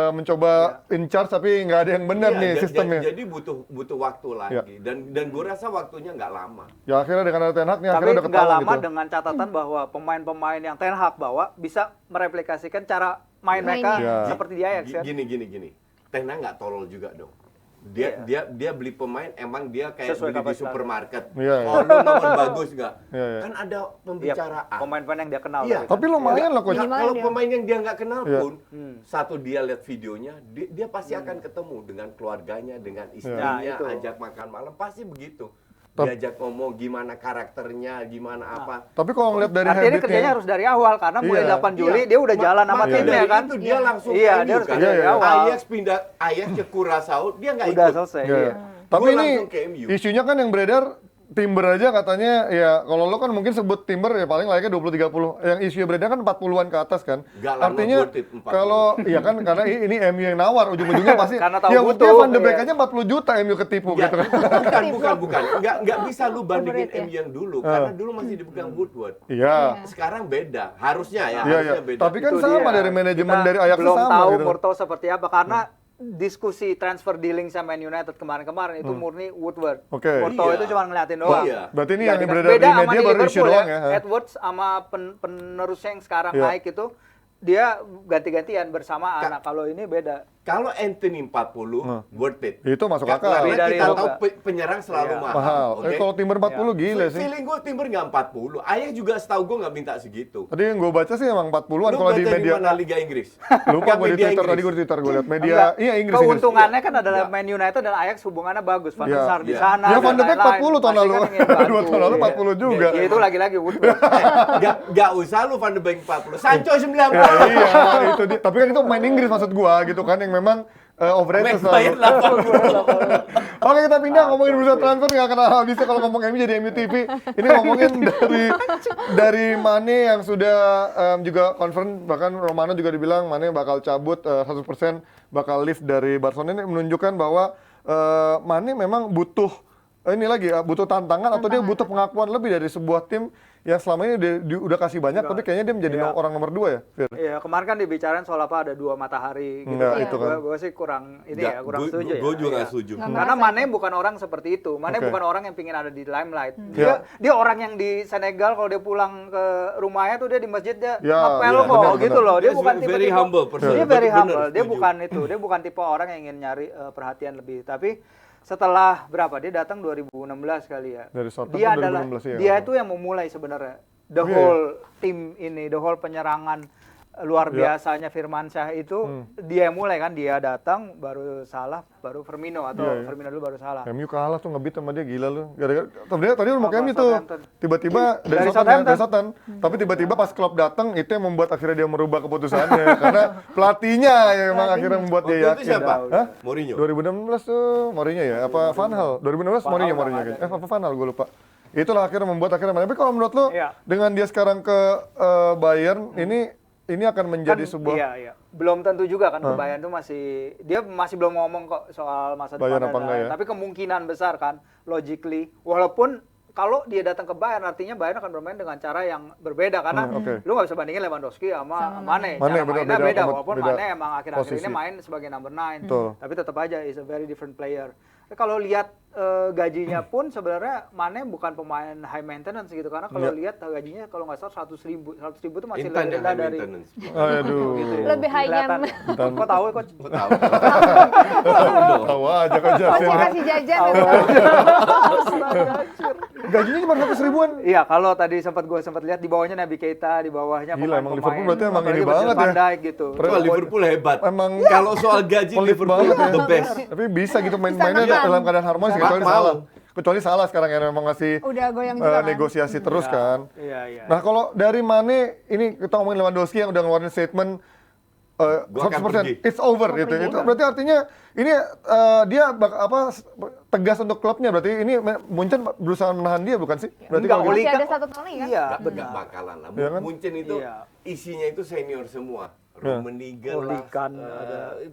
[SPEAKER 1] Mencoba in charge tapi nggak ada yang benar
[SPEAKER 7] Iya,
[SPEAKER 1] nih sistemnya.
[SPEAKER 7] Jadi butuh waktu lagi. Dan gue rasa waktunya nggak lama.
[SPEAKER 1] Ya akhirnya dengan ada Ten Hag nih
[SPEAKER 6] Tapi
[SPEAKER 1] akhirnya udah
[SPEAKER 6] nggak
[SPEAKER 1] ketahuan
[SPEAKER 6] lama
[SPEAKER 1] gitu.
[SPEAKER 6] dengan catatan bahwa pemain-pemain yang Ten Hag bawa bisa mereplikasikan cara main mereka
[SPEAKER 1] Iya.
[SPEAKER 6] seperti di Ajax kan.
[SPEAKER 7] Gini. Ten Hag nggak tolol juga dong. Dia beli pemain emang dia kayak
[SPEAKER 6] Sesuai
[SPEAKER 7] beli di
[SPEAKER 6] kapasitas.
[SPEAKER 7] supermarket.
[SPEAKER 1] Iya, iya.
[SPEAKER 7] Oh, lu nomor bagus nggak?
[SPEAKER 1] Iya, iya.
[SPEAKER 7] Kan ada
[SPEAKER 6] Iya,
[SPEAKER 7] pembicaraan.
[SPEAKER 6] pemain-pemain yang dia kenal.
[SPEAKER 7] Iya.
[SPEAKER 6] kan.
[SPEAKER 1] Tapi lumayan loh coach.
[SPEAKER 2] Minimal
[SPEAKER 7] Kalau
[SPEAKER 2] dia.
[SPEAKER 7] pemain yang dia nggak kenal
[SPEAKER 1] Iya.
[SPEAKER 7] pun, satu dia lihat videonya, dia pasti akan ketemu dengan keluarganya, dengan istrinya,
[SPEAKER 6] Nah, itu.
[SPEAKER 7] ajak makan malam, pasti begitu.
[SPEAKER 1] Tep-
[SPEAKER 7] Diajak ngomong gimana karakternya, gimana apa.
[SPEAKER 1] Tapi kalau ngeliat dari
[SPEAKER 6] Artinya ini kerjanya
[SPEAKER 1] habitnya,
[SPEAKER 6] harus dari awal karena mulai
[SPEAKER 1] Iya.
[SPEAKER 6] 8 Juli
[SPEAKER 7] Iya.
[SPEAKER 6] dia udah jalan sama
[SPEAKER 7] Maka
[SPEAKER 6] timnya
[SPEAKER 7] dari
[SPEAKER 6] kan.
[SPEAKER 7] itu dia langsung
[SPEAKER 6] Iya,
[SPEAKER 7] ke
[SPEAKER 6] dia
[SPEAKER 7] MU
[SPEAKER 6] harus
[SPEAKER 7] kan.
[SPEAKER 6] kerja dari
[SPEAKER 1] Iya, iya.
[SPEAKER 6] awal.
[SPEAKER 7] Ajax pindah ke Curaçao, dia nggak
[SPEAKER 6] Udah
[SPEAKER 7] ikut.
[SPEAKER 6] selesai.
[SPEAKER 1] Iya,
[SPEAKER 6] Iya.
[SPEAKER 1] iya. Tapi
[SPEAKER 7] Gua
[SPEAKER 1] ini
[SPEAKER 7] langsung ke MU.
[SPEAKER 1] isunya kan yang beredar Timber aja katanya ya kalau lo kan mungkin sebut Timber ya paling layaknya 20-30. Yang isunya beredar kan 40-an ke atas kan.
[SPEAKER 7] Nggak lama
[SPEAKER 1] Artinya
[SPEAKER 7] worth it, 40.
[SPEAKER 1] kalau iya kan karena ini MU yang nawar ujung-ujungnya pasti
[SPEAKER 6] Karena tahu
[SPEAKER 1] ya
[SPEAKER 6] butuh,
[SPEAKER 1] buktinya Van de Beek
[SPEAKER 6] iya.
[SPEAKER 1] aja 40 juta MU ketipu
[SPEAKER 7] Ya,
[SPEAKER 1] gitu kan.
[SPEAKER 7] bukan. Nggak bisa lu bandingin
[SPEAKER 2] Overrated ya?
[SPEAKER 7] MU yang dulu karena dulu masih dipegang Woodward.
[SPEAKER 1] Iya.
[SPEAKER 7] Sekarang beda, harusnya ya,
[SPEAKER 1] Iya, iya.
[SPEAKER 7] harusnya beda.
[SPEAKER 1] Tapi kan
[SPEAKER 6] Itu
[SPEAKER 1] sama
[SPEAKER 6] dia.
[SPEAKER 1] dari manajemen
[SPEAKER 6] Kita
[SPEAKER 1] dari Ajax
[SPEAKER 6] belum
[SPEAKER 1] sama
[SPEAKER 6] tahu
[SPEAKER 1] gitu.
[SPEAKER 6] Murto seperti apa karena diskusi transfer dealing sama Man United kemarin-kemarin itu murni Woodward.
[SPEAKER 1] Oke.
[SPEAKER 6] Murto
[SPEAKER 7] Iya.
[SPEAKER 6] itu cuma ngeliatin doang.
[SPEAKER 7] Iya.
[SPEAKER 1] Berarti ini
[SPEAKER 6] Nggak
[SPEAKER 1] yang
[SPEAKER 6] dikasih-
[SPEAKER 1] beredar
[SPEAKER 6] beda
[SPEAKER 1] di
[SPEAKER 6] sama
[SPEAKER 1] media baru isu
[SPEAKER 6] Liverpool
[SPEAKER 1] doang ya.
[SPEAKER 6] Edwards sama penerusnya yang sekarang
[SPEAKER 1] Iya.
[SPEAKER 6] naik itu dia ganti-gantian bersamaan. Nah, kalau ini beda.
[SPEAKER 7] Kalau Anthony 40, worth it.
[SPEAKER 1] Itu masuk akal.
[SPEAKER 7] Karena
[SPEAKER 6] Beda
[SPEAKER 7] kita
[SPEAKER 6] dari
[SPEAKER 7] tahu
[SPEAKER 6] Loga.
[SPEAKER 7] penyerang selalu
[SPEAKER 6] Iya.
[SPEAKER 1] Mahal.
[SPEAKER 7] oke?
[SPEAKER 1] Kalau Timber 40 gila sih.
[SPEAKER 7] Feeling gue Timber nggak 40. Ayah juga setahu gue nggak minta segitu.
[SPEAKER 1] Tadi yang gue baca sih emang 40-an
[SPEAKER 7] Lu
[SPEAKER 1] kalau di
[SPEAKER 7] baca
[SPEAKER 1] media.
[SPEAKER 7] mana Liga Inggris?
[SPEAKER 1] Lupa
[SPEAKER 7] Nggak
[SPEAKER 1] gue di
[SPEAKER 7] media
[SPEAKER 1] Twitter, tadi
[SPEAKER 7] Inggris.
[SPEAKER 1] gue di Twitter gue lihat media.
[SPEAKER 6] Enggak.
[SPEAKER 1] Iya Inggris.
[SPEAKER 6] Keuntungannya kan adalah
[SPEAKER 7] Iya.
[SPEAKER 6] Man United dan Ajax hubungannya bagus. Van der
[SPEAKER 1] Iya.
[SPEAKER 6] Sar di
[SPEAKER 7] Iya.
[SPEAKER 6] sana.
[SPEAKER 1] Ya
[SPEAKER 6] dan
[SPEAKER 1] Van de Beek
[SPEAKER 6] lain-lain.
[SPEAKER 1] 40 tahun
[SPEAKER 6] Pasti
[SPEAKER 1] lalu.
[SPEAKER 6] kan ingin bantu.
[SPEAKER 1] 2 tahun lalu
[SPEAKER 6] Iya.
[SPEAKER 1] 40 juga.
[SPEAKER 6] Ya itu lagi-lagi Woodward.
[SPEAKER 7] Nggak usah lu Van de Beek 40. Sancho 90.
[SPEAKER 1] Ya, iya, itu dia. Tapi kan itu main Inggris maksud gua gitu kan yang memang overrated
[SPEAKER 7] Bayar
[SPEAKER 1] selalu.
[SPEAKER 7] 80.
[SPEAKER 1] Oke kita pindah ngomongin bursa transfer nggak kenal habisnya kalau ngomong MU jadi MU TV. Ini ngomongin dari Mane yang sudah juga confirm, bahkan Romano juga dibilang Mane bakal cabut 100% bakal leave dari Barcelona. Ini menunjukkan bahwa Mane memang butuh butuh tantangan atau dia butuh pengakuan lebih dari sebuah tim yang selama ini udah kasih banyak tapi kayaknya dia menjadi
[SPEAKER 6] Iya.
[SPEAKER 1] orang nomor 2 ya, Fir?
[SPEAKER 6] Iya, kemarin kan dibicarain soal apa ada 2 matahari gitu.
[SPEAKER 1] Enggak,
[SPEAKER 2] Iya.
[SPEAKER 1] itu kan.
[SPEAKER 6] Gue sih kurang kurang setuju ya.
[SPEAKER 7] Gue juga nggak
[SPEAKER 6] Iya.
[SPEAKER 7] setuju.
[SPEAKER 2] Nggak
[SPEAKER 6] Karena
[SPEAKER 2] merasa
[SPEAKER 6] Mane bukan orang seperti itu. Mane
[SPEAKER 1] Oke.
[SPEAKER 6] bukan orang yang pingin ada di limelight.
[SPEAKER 1] Iya.
[SPEAKER 6] Dia orang yang di Senegal kalau dia pulang ke rumahnya tuh dia di masjid dia
[SPEAKER 1] Ya,
[SPEAKER 6] ngepel
[SPEAKER 1] iya,
[SPEAKER 6] kok
[SPEAKER 1] benar,
[SPEAKER 6] gitu
[SPEAKER 1] benar.
[SPEAKER 6] loh. Dia
[SPEAKER 7] Dia
[SPEAKER 6] bukan
[SPEAKER 7] very
[SPEAKER 6] tipe-tipe
[SPEAKER 7] humble person.
[SPEAKER 6] Dia very
[SPEAKER 7] Benar,
[SPEAKER 6] humble. Dia
[SPEAKER 7] setuju.
[SPEAKER 6] bukan itu. Dia bukan tipe orang yang ingin nyari perhatian lebih. Tapi setelah berapa dia datang 2016 kali ya.
[SPEAKER 1] Dari Southampton
[SPEAKER 6] Dia adalah
[SPEAKER 1] 2016 ya.
[SPEAKER 6] dia itu yang memulai sebenarnya the
[SPEAKER 1] Oh, iya,
[SPEAKER 6] whole tim ini, the whole penyerangan luar biasanya Firmansyah itu dia yang mulai kan, dia datang baru Salah baru Firmino atau Firmino dulu baru Salah.
[SPEAKER 1] MU kalah tuh ngebit sama dia, gila lu. Gara-gara tadi mau ke MU tuh.
[SPEAKER 6] Southampton.
[SPEAKER 1] Tiba-tiba dari Southampton. Tapi tiba-tiba pas Klopp datang itu yang membuat akhirnya dia merubah keputusannya karena pelatihnya yang memang akhirnya membuat dia
[SPEAKER 7] Waktu itu
[SPEAKER 1] yakin.
[SPEAKER 7] siapa?
[SPEAKER 1] Hah?
[SPEAKER 7] Mourinho.
[SPEAKER 1] 2016 tuh Mourinho ya? Apa Van Hal? 2016 Mourinho kayaknya. Apa Van Hal gue lupa. Itulah akhirnya membuat tapi kalau menurut lu dengan dia sekarang ke Bayern ini akan menjadi sebuah
[SPEAKER 6] Iya. Belum tentu juga kan ke Bayern tuh dia masih belum ngomong kok soal masa
[SPEAKER 1] Bayern
[SPEAKER 6] depan.
[SPEAKER 1] apa enggak ya?
[SPEAKER 6] Tapi kemungkinan besar kan logically, walaupun kalau dia datang ke Bayern artinya Bayern akan bermain dengan cara yang berbeda karena lu nggak bisa bandingin Lewandowski sama Mane. Cara mainnya beda walaupun Mane emang akhir-akhir ini main sebagai number 9. Tapi tetap aja is a very different player. Kalau lihat gajinya pun sebenarnya Mane bukan pemain high maintenance gitu karena kalau lihat gajinya kalau nggak salah 100 ribu itu masih
[SPEAKER 7] Intan
[SPEAKER 6] lebih
[SPEAKER 7] yang
[SPEAKER 6] rendah
[SPEAKER 7] high
[SPEAKER 6] dari
[SPEAKER 7] maintenance.
[SPEAKER 1] aduh.
[SPEAKER 6] gitu ya.
[SPEAKER 2] Lebih high
[SPEAKER 6] Kelihatan. Kok tahu kok?
[SPEAKER 7] Gua tahu.
[SPEAKER 1] Tahu aja kok
[SPEAKER 2] Coach
[SPEAKER 1] Jasin.
[SPEAKER 2] kasih jajan ya.
[SPEAKER 1] Gajinya cuma 100 ribuan.
[SPEAKER 6] Iya, kalau tadi gue sempat lihat di bawahnya Naby Keita, di bawahnya
[SPEAKER 1] Gila, emang
[SPEAKER 6] pemain-pemain,
[SPEAKER 1] Liverpool berarti emang
[SPEAKER 6] apalagi
[SPEAKER 1] ini
[SPEAKER 6] Virgil
[SPEAKER 1] banget
[SPEAKER 6] van
[SPEAKER 1] ya.
[SPEAKER 6] Dijk gitu.
[SPEAKER 7] Wah, Liverpool hebat.
[SPEAKER 1] Emang
[SPEAKER 7] Kalau soal gaji
[SPEAKER 1] pelit
[SPEAKER 7] Liverpool
[SPEAKER 1] banget ya.
[SPEAKER 7] the best.
[SPEAKER 1] Tapi bisa gitu mainnya
[SPEAKER 2] makan.
[SPEAKER 1] dalam keadaan harmonis kecuali
[SPEAKER 7] Mau.
[SPEAKER 1] salah. Kecuali salah sekarang yang memang ngasih
[SPEAKER 2] Udah goyang juga kan.
[SPEAKER 1] negosiasi terus kan.
[SPEAKER 6] Iya.
[SPEAKER 1] Nah kalau dari Mane ini kita ngomongin Lewandowski yang udah ngeluarin statement
[SPEAKER 7] Gua akan
[SPEAKER 1] 100%
[SPEAKER 7] pergi.
[SPEAKER 1] it's over gitu. Itu berarti artinya ini dia tegas untuk klubnya, berarti ini Munchen berusaha menahan dia bukan sih? Berarti
[SPEAKER 6] Enggak,
[SPEAKER 1] kalau gitu.
[SPEAKER 2] Masih ada 1 tahun lagi kan?
[SPEAKER 6] Iya,
[SPEAKER 7] Nggak
[SPEAKER 6] benar.
[SPEAKER 7] bakalan lah.
[SPEAKER 1] Iya kan?
[SPEAKER 7] Munchen itu
[SPEAKER 6] Iya.
[SPEAKER 7] isinya itu senior semua. Rummenigge lah,
[SPEAKER 6] Olikan,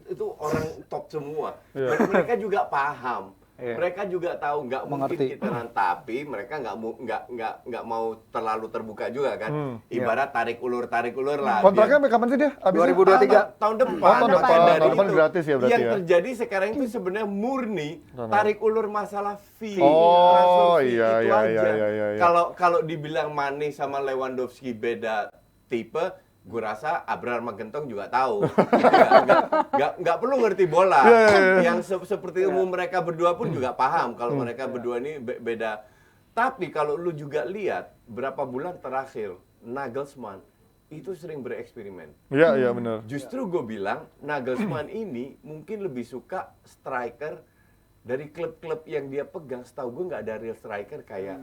[SPEAKER 7] itu orang top semua.
[SPEAKER 1] Iya.
[SPEAKER 7] Dan mereka juga paham.
[SPEAKER 6] Iya.
[SPEAKER 7] Mereka juga tahu nggak mungkin
[SPEAKER 6] Mengerti.
[SPEAKER 7] kita tapi mereka nggak mau terlalu terbuka juga kan. Ibarat tarik ulur lah.
[SPEAKER 1] Kontraknya sampai kapan sih dia? Habisnya?
[SPEAKER 6] 2023.
[SPEAKER 7] Tahun depan.
[SPEAKER 1] tahun depan.
[SPEAKER 7] Maka dari
[SPEAKER 1] Tahun depan
[SPEAKER 7] itu,
[SPEAKER 1] gratis ya berarti
[SPEAKER 7] yang
[SPEAKER 1] ya?
[SPEAKER 7] terjadi sekarang itu sebenarnya murni tarik ulur masalah fee.
[SPEAKER 1] Oh,
[SPEAKER 7] transfer fee,
[SPEAKER 1] iya,
[SPEAKER 7] itu
[SPEAKER 1] iya,
[SPEAKER 7] aja.
[SPEAKER 1] iya.
[SPEAKER 7] Kalau dibilang Mane sama Lewandowski beda tipe, gue rasa Abraham Magentong juga tahu. Nggak perlu ngerti bola. Yang seperti umum mereka berdua pun juga paham kalau mereka berdua ini beda. Tapi kalau lu juga lihat berapa bulan terakhir Nagelsmann itu sering bereksperimen.
[SPEAKER 1] Iya benar.
[SPEAKER 7] Justru gue bilang Nagelsmann ini mungkin lebih suka striker dari klub-klub yang dia pegang. Setahu gue nggak ada real striker kayak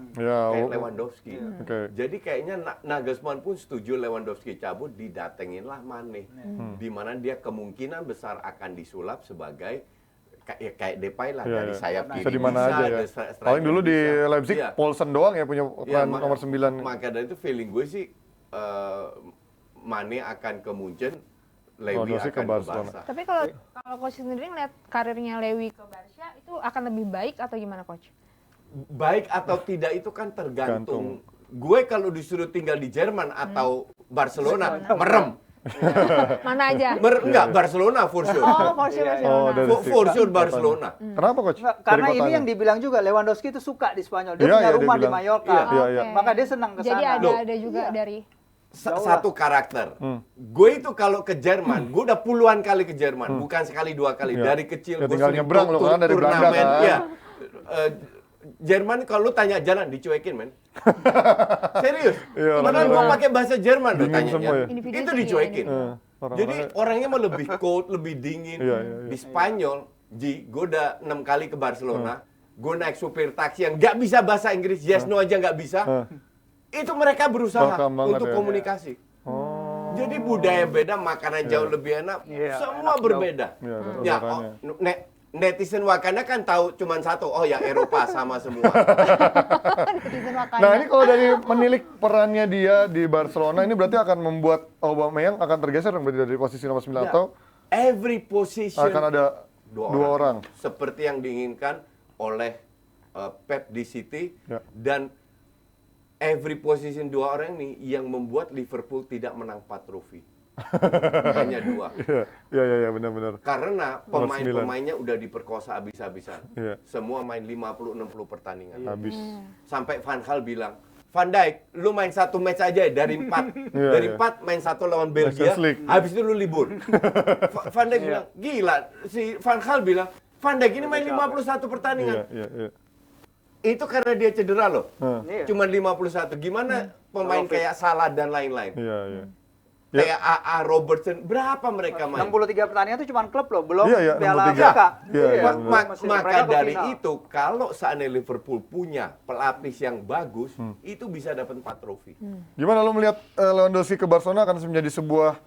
[SPEAKER 7] Lewandowski.
[SPEAKER 1] Oke.
[SPEAKER 7] Jadi kayaknya Nagelsmann pun setuju Lewandowski cabut, didatenginlah Mane. Di mana dia kemungkinan besar akan disulap sebagai kayak Depay lah dari sayap kiri
[SPEAKER 1] Bisa di mana aja ya. Paling dulu di Leipzig Poulsen doang ya punya peran nomor 9.
[SPEAKER 7] Maka dari itu feeling gue sih Mane akan ke Munchen, Lewy akan ke Barca.
[SPEAKER 2] Tapi kalau coach sendiri ngeliat karirnya Lewy ke Barca itu akan lebih baik atau gimana coach?
[SPEAKER 7] Baik atau tidak itu kan tergantung. Gue kalau disuruh tinggal di Jerman atau Barcelona, merem.
[SPEAKER 2] Mana aja?
[SPEAKER 7] Enggak, Barcelona for sure.
[SPEAKER 2] Oh, for sure Barcelona.
[SPEAKER 7] For sure Barcelona.
[SPEAKER 1] Kenapa coach?
[SPEAKER 6] Enggak, karena
[SPEAKER 1] Dari
[SPEAKER 6] ini
[SPEAKER 1] kotanya.
[SPEAKER 6] yang dibilang juga Lewandowski itu suka di Spanyol. Dia
[SPEAKER 1] Iya,
[SPEAKER 6] punya
[SPEAKER 1] iya,
[SPEAKER 6] rumah
[SPEAKER 1] dia
[SPEAKER 6] di
[SPEAKER 1] bilang.
[SPEAKER 6] Mallorca.
[SPEAKER 1] Iya.
[SPEAKER 6] Maka dia senang ke sana.
[SPEAKER 2] Jadi ada juga dari
[SPEAKER 7] Satu karakter. Gue itu kalau ke Jerman, gue udah puluhan kali ke Jerman, bukan sekali dua kali.
[SPEAKER 1] Iya.
[SPEAKER 7] Dari kecil
[SPEAKER 1] Ya,
[SPEAKER 7] gue
[SPEAKER 1] tinggal
[SPEAKER 7] sering
[SPEAKER 1] nyebrang lo kan dari Belanda
[SPEAKER 7] turnamen.
[SPEAKER 1] kan.
[SPEAKER 7] Iya. Jerman kalau lu tanya jalan dicuekin men. Serius.
[SPEAKER 1] Iya,
[SPEAKER 7] Padahal gue pakai bahasa Jerman lo
[SPEAKER 1] Dingin
[SPEAKER 7] tanya.
[SPEAKER 1] semua ya.
[SPEAKER 7] Itu dicuekin. Jadi
[SPEAKER 1] Orang-orangnya-
[SPEAKER 7] orangnya mah lebih cold, lebih dingin.
[SPEAKER 1] Iya.
[SPEAKER 7] Di Spanyol, gue udah 6 kali ke Barcelona. Gue naik supir taksi yang nggak bisa bahasa Inggris, yes no aja nggak bisa. Itu mereka berusaha
[SPEAKER 1] Welcome banget
[SPEAKER 7] untuk
[SPEAKER 1] ya.
[SPEAKER 7] komunikasi.
[SPEAKER 1] Oh.
[SPEAKER 7] Jadi budaya beda, makanan jauh lebih enak,
[SPEAKER 6] Iya,
[SPEAKER 7] semua
[SPEAKER 6] enak
[SPEAKER 7] berbeda.
[SPEAKER 1] Iya, ada
[SPEAKER 7] Ya,
[SPEAKER 1] udaranya.
[SPEAKER 7] netizen Wakanda kan tahu cuma satu, oh ya Eropa sama semua.
[SPEAKER 2] netizen Wakanda.
[SPEAKER 1] Nah ini kalau dari menilik perannya dia di Barcelona ini berarti akan membuat Aubameyang akan tergeser dong berarti dari posisi nomor 9
[SPEAKER 7] Ya.
[SPEAKER 1] atau
[SPEAKER 7] Every position
[SPEAKER 1] akan ada dua orang.
[SPEAKER 7] seperti yang diinginkan oleh Pep di City
[SPEAKER 1] Ya.
[SPEAKER 7] dan every position dua orang ini yang membuat Liverpool tidak menang 4 trofi. Hanya 2.
[SPEAKER 1] Iya benar-benar.
[SPEAKER 7] Karena
[SPEAKER 1] Nomor
[SPEAKER 7] pemain-pemainnya udah diperkosa habis-habisan.
[SPEAKER 1] Iya.
[SPEAKER 7] Semua main 50-60 pertandingan.
[SPEAKER 1] Habis.
[SPEAKER 7] Sampai Van Gaal bilang, Van Dijk, lu main 1 match aja ya, dari 4.
[SPEAKER 1] Iya,
[SPEAKER 7] Dari
[SPEAKER 1] iya.
[SPEAKER 7] 4 main 1 lawan Belgia,
[SPEAKER 1] Nations League.
[SPEAKER 7] habis itu lu libur. Van Dijk bilang, gila. Si Van Gaal bilang, Van Dijk ini main 51 pertandingan.
[SPEAKER 1] Iya.
[SPEAKER 7] Itu karena dia cedera loh.
[SPEAKER 6] Iya.
[SPEAKER 7] Cuman 51. Gimana pemain kayak Salah dan lain-lain?
[SPEAKER 1] Iya.
[SPEAKER 7] TAA Robertson, berapa mereka main?
[SPEAKER 6] 63 pertandingan itu cuma klub loh, belum
[SPEAKER 1] Iya, iya,
[SPEAKER 6] Piala
[SPEAKER 1] 63.
[SPEAKER 6] Afrika.
[SPEAKER 1] Iya, iya,
[SPEAKER 6] Masih-
[SPEAKER 7] Maka
[SPEAKER 6] mereka ke
[SPEAKER 7] dari
[SPEAKER 6] final.
[SPEAKER 7] itu, kalau seandainya Liverpool punya pelapis yang bagus, itu bisa dapat 4 trofi.
[SPEAKER 1] Gimana lo melihat Lewandowski ke Barcelona akan menjadi sebuah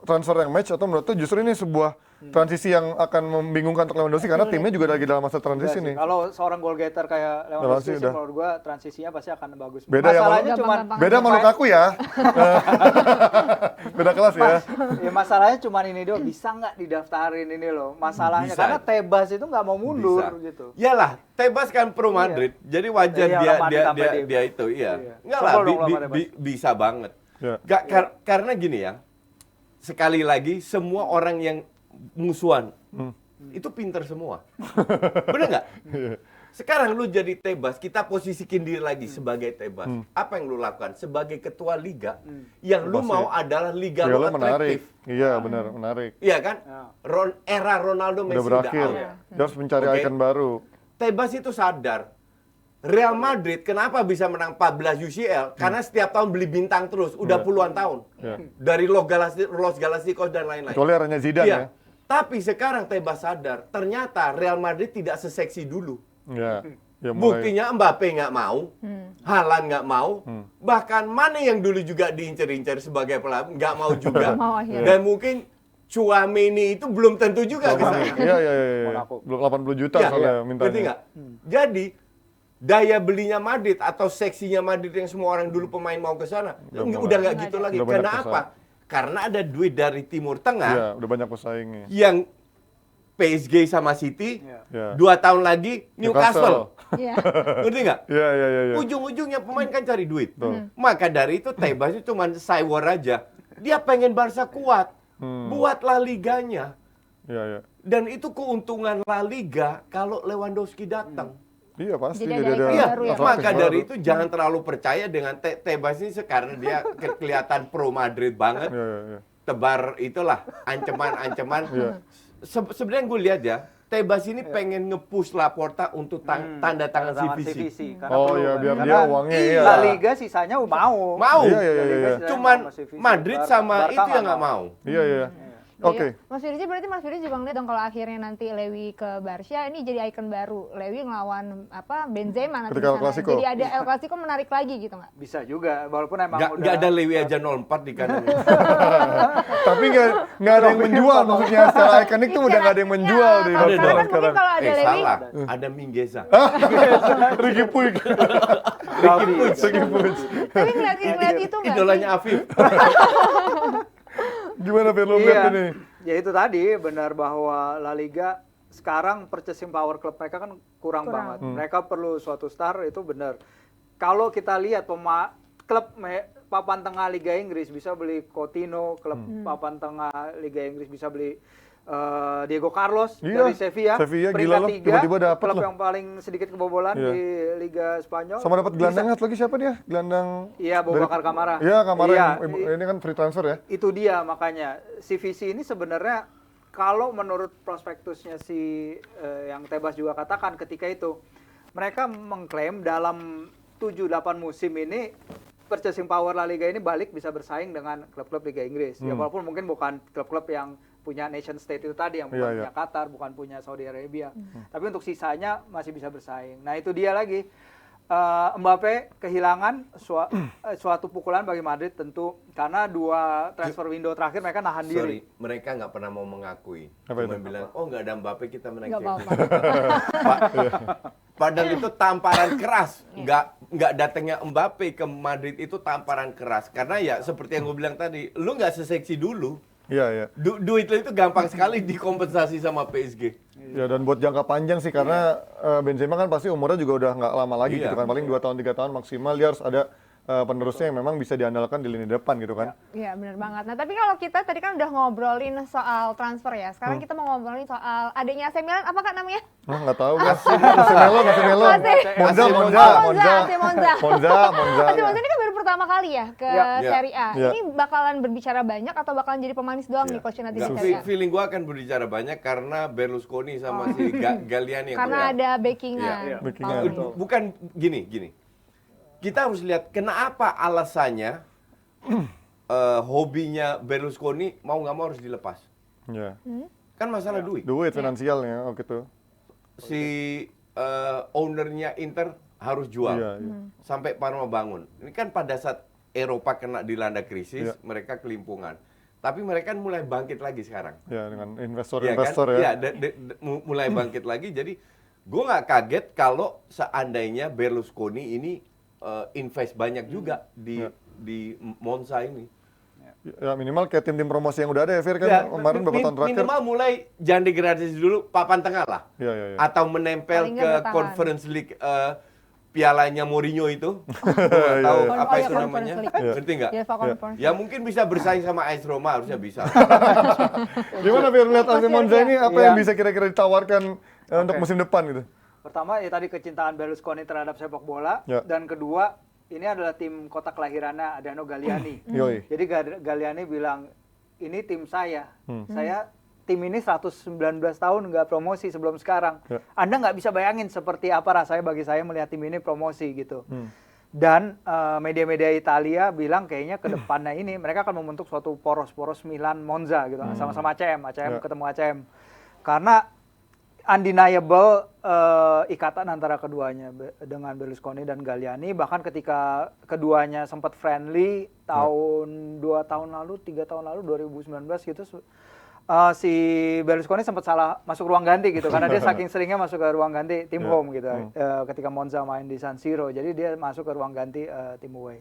[SPEAKER 1] transfer yang match atau menurut lo justru ini sebuah transisi yang akan membingungkan untuk Lewandowski karena timnya juga lagi dalam masa transisi
[SPEAKER 6] Enggak sih,
[SPEAKER 1] nih.
[SPEAKER 6] kalau seorang goal getter kayak
[SPEAKER 1] Lewandowski
[SPEAKER 6] Lewandowski sih
[SPEAKER 1] udah.
[SPEAKER 6] menurut gua transisinya pasti akan bagus.
[SPEAKER 1] Beda ya,
[SPEAKER 6] Masalahnya
[SPEAKER 2] Bang?
[SPEAKER 6] cuma
[SPEAKER 2] Gampang-gampang.
[SPEAKER 1] Beda sama Lukaku ya. Beda kelas ya.
[SPEAKER 6] ya masalahnya cuma ini doang, bisa nggak didaftarin ini loh masalahnya
[SPEAKER 7] Bisa.
[SPEAKER 6] karena Tebas itu nggak mau mundur
[SPEAKER 7] Bisa.
[SPEAKER 6] gitu.
[SPEAKER 7] Iyalah, Tebas kan pro Madrid, jadi wajar
[SPEAKER 6] Iya,
[SPEAKER 7] dia
[SPEAKER 6] orang Madrid sampai di-
[SPEAKER 7] dia itu, iya.
[SPEAKER 6] Iya.
[SPEAKER 7] Enggak lah,
[SPEAKER 6] Sebel dong sama Tebas.
[SPEAKER 7] bisa banget.
[SPEAKER 1] Ya.
[SPEAKER 7] Karena gini ya, sekali lagi semua orang yang musuhan itu pinter semua, bener nggak? Sekarang lu jadi Tebas, kita posisikin diri lagi sebagai Tebas. Apa yang lu lakukan sebagai ketua liga? Yang lu
[SPEAKER 1] Pasti.
[SPEAKER 7] mau adalah liga
[SPEAKER 1] Ya,
[SPEAKER 7] lu
[SPEAKER 1] lo menarik.
[SPEAKER 7] atraktif.
[SPEAKER 1] Iya, benar, menarik.
[SPEAKER 7] Iya kan?
[SPEAKER 6] Ya.
[SPEAKER 7] Era Ronaldo Messi
[SPEAKER 1] Udah berakhir.
[SPEAKER 7] out.
[SPEAKER 1] Dia harus mencari
[SPEAKER 7] Oke.
[SPEAKER 1] ikon baru.
[SPEAKER 7] Tebas itu sadar Real Madrid kenapa bisa menang 14 UCL? Karena setiap tahun beli bintang terus, udah puluhan tahun.
[SPEAKER 1] Iya.
[SPEAKER 7] Dari Los Galacticos dan lain-lain.
[SPEAKER 1] Kecuali eranya Zidane ya.
[SPEAKER 7] Iya. Tapi sekarang Tebas sadar, ternyata Real Madrid tidak seseksi dulu.
[SPEAKER 1] Ya. Ya, mulai.
[SPEAKER 7] Buktinya Mbappe nggak mau, Haaland nggak mau, bahkan Mane yang dulu juga diincar-incar sebagai pelapis nggak mau juga.
[SPEAKER 2] Mau akhirnya.
[SPEAKER 7] Dan mungkin Tchouaméni itu belum tentu juga ke sana.
[SPEAKER 1] Iya, iya, iya, iya.
[SPEAKER 6] Monaco.
[SPEAKER 1] Belum 80 juta
[SPEAKER 7] Iya,
[SPEAKER 1] soalnya
[SPEAKER 7] ngerti
[SPEAKER 1] mintanya.
[SPEAKER 7] nggak? Jadi daya belinya Madrid atau seksinya Madrid yang semua orang dulu pemain mau ke sana udah nggak gitu lagi.
[SPEAKER 1] Udah banyak
[SPEAKER 7] Kenapa? Karena ada duit dari Timur
[SPEAKER 1] Iya,
[SPEAKER 7] Tengah
[SPEAKER 1] udah banyak pesaingnya.
[SPEAKER 7] yang PSG sama City,
[SPEAKER 1] Iya.
[SPEAKER 7] 2 tahun lagi Newcastle.
[SPEAKER 2] Iya.
[SPEAKER 7] Ngerti nggak?
[SPEAKER 1] Iya, iya, iya, iya.
[SPEAKER 7] Ujung-ujungnya pemain kan cari duit.
[SPEAKER 1] Betul.
[SPEAKER 7] Maka dari itu Tebas itu cuma cywar aja. Dia pengen Barca kuat. Buatlah liganya.
[SPEAKER 1] Iya, iya.
[SPEAKER 7] Dan itu keuntungan La Liga kalau Lewandowski datang.
[SPEAKER 1] Iya, pasti
[SPEAKER 2] Jadi ada
[SPEAKER 1] jadi
[SPEAKER 2] ikon
[SPEAKER 7] Iya,
[SPEAKER 2] baru ya,
[SPEAKER 7] maka
[SPEAKER 1] atraktif
[SPEAKER 7] dari
[SPEAKER 1] baru.
[SPEAKER 7] itu jangan terlalu percaya dengan Tebas ini karena dia kelihatan pro Madrid banget.
[SPEAKER 1] Iya, iya, iya.
[SPEAKER 7] Tebar itulah ancaman-ancaman.
[SPEAKER 1] Iya.
[SPEAKER 7] Sebenarnya gue lihat ya, Tebas ini pengen nge-push Laporta untuk tanda tangan CVC.
[SPEAKER 6] Karena
[SPEAKER 1] Oh,
[SPEAKER 6] perlu
[SPEAKER 1] iya,
[SPEAKER 6] kan.
[SPEAKER 1] biar
[SPEAKER 6] Karena
[SPEAKER 1] dia uangnya, iya.
[SPEAKER 6] La Liga sisanya mau.
[SPEAKER 7] Mau.
[SPEAKER 1] Iya, iya, iya,
[SPEAKER 6] La Liga
[SPEAKER 1] iya.
[SPEAKER 6] sisanya
[SPEAKER 7] Cuman
[SPEAKER 6] mau CVC.
[SPEAKER 7] Madrid
[SPEAKER 6] Barca-
[SPEAKER 7] sama
[SPEAKER 6] Barca
[SPEAKER 7] itu yang nggak mau.
[SPEAKER 1] Iya, iya. Oke.
[SPEAKER 2] Iya. Mas Firji berarti Mas Firji juga ngeliat dong kalau akhirnya nanti Lewi ke Barca ini jadi ikon baru. Lewi ngelawan apa Benzema nanti
[SPEAKER 1] Ketika
[SPEAKER 2] di
[SPEAKER 1] El
[SPEAKER 2] sana.
[SPEAKER 1] Clasico.
[SPEAKER 2] Jadi ada El Clasico menarik lagi gitu nggak?
[SPEAKER 6] Bisa juga, walaupun emang
[SPEAKER 7] Nggak ada Lewi aja 04 di kanan.
[SPEAKER 1] Tapi nggak ada yang menjual maksudnya secara ikonik tuh udah nggak ada yang menjual di
[SPEAKER 2] Iya,
[SPEAKER 7] Ada
[SPEAKER 2] karena
[SPEAKER 7] dong.
[SPEAKER 2] kan mungkin kalau ada Lewi,
[SPEAKER 7] Salah. Ada Minggeza.
[SPEAKER 1] Ricky Puig.
[SPEAKER 6] Gavi.
[SPEAKER 1] Ricky Puig.
[SPEAKER 2] tapi ngeliat itu nggak
[SPEAKER 7] Idolanya
[SPEAKER 2] sih?
[SPEAKER 7] Afif.
[SPEAKER 1] Gimana Fir, lo
[SPEAKER 6] Iya.
[SPEAKER 1] lihat ini?
[SPEAKER 6] Ya itu tadi benar bahwa La Liga sekarang purchasing power klub mereka kan kurang banget. Mereka perlu suatu star, itu benar. Kalau kita lihat papan tengah Liga Inggris bisa beli Coutinho, klub papan tengah Liga Inggris bisa beli Diego Carlos
[SPEAKER 1] Iya,
[SPEAKER 6] dari Sevilla,
[SPEAKER 1] Sevilla, gila
[SPEAKER 6] peringkat
[SPEAKER 1] loh,
[SPEAKER 6] 3,
[SPEAKER 1] tiba-tiba dapet
[SPEAKER 6] klub
[SPEAKER 1] loh.
[SPEAKER 6] yang paling sedikit kebobolan
[SPEAKER 1] Iya.
[SPEAKER 6] di Liga Spanyol.
[SPEAKER 1] Sama dapat gelandang
[SPEAKER 6] Bisa-
[SPEAKER 1] satu lagi siapa dia? Gelandang
[SPEAKER 6] Iya, Boubacar Kamara.
[SPEAKER 1] Iya, Kamara
[SPEAKER 6] Iya,
[SPEAKER 1] ini kan free transfer ya.
[SPEAKER 6] itu dia makanya CVC ini sebenarnya kalau menurut prospektusnya si yang Tebas juga katakan ketika itu mereka mengklaim dalam 7-8 musim ini purchasing power La Liga ini balik bisa bersaing dengan klub-klub Liga Inggris. Ya walaupun mungkin bukan klub-klub yang punya nation state itu tadi yang bukan
[SPEAKER 1] Iya, iya.
[SPEAKER 6] punya Qatar, bukan punya Saudi Arabia. Tapi untuk sisanya masih bisa bersaing. Nah, itu dia lagi. Mbappe kehilangan suatu pukulan bagi Madrid tentu karena 2 transfer window terakhir mereka nahan diri.
[SPEAKER 7] Sorry, mereka nggak pernah mau mengakui.
[SPEAKER 1] Apa
[SPEAKER 7] Cuma
[SPEAKER 1] itu?
[SPEAKER 7] bilang, oh nggak ada Mbappe kita menang
[SPEAKER 2] Nggak
[SPEAKER 7] Champions."
[SPEAKER 2] apa-apa.
[SPEAKER 7] Padahal itu tamparan keras. Nggak datangnya Mbappe ke Madrid itu tamparan keras. Karena ya seperti yang gue bilang tadi, lu nggak seseksi dulu.
[SPEAKER 1] Iya, iya.
[SPEAKER 7] Duit lu itu gampang sekali dikompensasi sama PSG.
[SPEAKER 1] Ya dan buat jangka panjang sih karena Benzema kan pasti umurnya juga udah nggak lama lagi
[SPEAKER 7] Iya.
[SPEAKER 1] gitu kan, paling 2 tahun 3 tahun maksimal dia harus ada penerusnya yang memang bisa diandalkan di lini depan gitu kan.
[SPEAKER 2] Iya benar banget. Nah tapi kalau kita tadi kan udah ngobrolin soal transfer ya. Sekarang kita mau ngobrolin soal adanya AC Milan. Apa kan namanya?
[SPEAKER 1] Nggak tahu kan. Casemiro. Monza.
[SPEAKER 2] Monza. AC Monza ini kan baru pertama kali ya ke
[SPEAKER 6] Ya.
[SPEAKER 2] Serie A.
[SPEAKER 1] Ya.
[SPEAKER 2] Ini bakalan berbicara banyak atau bakalan jadi pemanis doang nih coach nanti di
[SPEAKER 7] Nggak,
[SPEAKER 2] Serie A?
[SPEAKER 7] feeling gua akan berbicara banyak karena Berlusconi sama si Galliani yang
[SPEAKER 2] Karena
[SPEAKER 7] keluar.
[SPEAKER 2] ada backingan.
[SPEAKER 7] Iya.
[SPEAKER 1] Backingan.
[SPEAKER 2] Paul.
[SPEAKER 7] Bukan gini. Kita harus lihat kenapa alasannya hobinya Berlusconi mau nggak mau harus dilepas.
[SPEAKER 1] Ya.
[SPEAKER 7] Kan masalah duit.
[SPEAKER 1] Duit finansialnya, oh gitu.
[SPEAKER 7] Si ownernya Inter harus jual
[SPEAKER 1] Iya, iya.
[SPEAKER 7] sampai Parma bangun. Ini kan pada saat Eropa kena dilanda krisis,
[SPEAKER 1] Iya.
[SPEAKER 7] mereka kelimpungan. Tapi mereka kan mulai bangkit lagi sekarang.
[SPEAKER 1] Ya, dengan
[SPEAKER 7] Iya
[SPEAKER 1] investor-investor
[SPEAKER 7] kan?
[SPEAKER 1] ya.
[SPEAKER 7] Mulai bangkit lagi. Jadi gue nggak kaget kalau seandainya Berlusconi ini invest banyak juga di Monza ini.
[SPEAKER 1] Ya minimal kayak tim-tim promosi yang udah ada ya, Fir, kan
[SPEAKER 7] Ya,
[SPEAKER 1] kemarin beberapa tahun terakhir.
[SPEAKER 7] minimal mulai jangan degradasi dulu papan tengah lah.
[SPEAKER 1] Iya, iya, iya.
[SPEAKER 7] Atau menempel
[SPEAKER 2] Paling
[SPEAKER 7] ke
[SPEAKER 2] nggak bertahan.
[SPEAKER 7] Conference League pialanya Mourinho itu. Gua nggak tahu
[SPEAKER 1] iya.
[SPEAKER 7] apa
[SPEAKER 2] Iya,
[SPEAKER 7] itu
[SPEAKER 2] Conference
[SPEAKER 7] namanya.
[SPEAKER 2] League.
[SPEAKER 7] Ngerti nggak?
[SPEAKER 2] UEFA Conference.
[SPEAKER 7] Ya mungkin bisa bersaing sama AS Roma, harusnya bisa.
[SPEAKER 1] Gimana Fir lihat AC Monza ini apa
[SPEAKER 6] Iya.
[SPEAKER 1] yang bisa kira-kira ditawarkan untuk musim depan gitu?
[SPEAKER 6] Pertama ya tadi kecintaan Berlusconi terhadap sepak bola,
[SPEAKER 1] Ya.
[SPEAKER 6] dan kedua ini adalah tim kota kelahirannya Adriano Galliani.
[SPEAKER 1] Yoi.
[SPEAKER 6] Jadi Galliani bilang, ini tim saya. Saya tim ini 119 tahun nggak promosi sebelum sekarang.
[SPEAKER 1] Ya.
[SPEAKER 6] Anda nggak bisa bayangin seperti apa rasanya bagi saya melihat tim ini promosi gitu. Dan media-media Italia bilang kayaknya ke depannya ini mereka akan membentuk suatu poros Milan Monza gitu, sama-sama ACM
[SPEAKER 1] Ya.
[SPEAKER 6] ketemu ACM. Karena undeniable ikatan antara keduanya dengan Berlusconi dan Galliani, bahkan ketika keduanya sempat friendly tahun 2 tahun lalu, 3 tahun lalu 2019 gitu, si Berlusconi sempat salah masuk ruang ganti gitu karena dia saking seringnya masuk ke ruang ganti tim home gitu ketika Monza main di San Siro, jadi dia masuk ke ruang ganti tim away.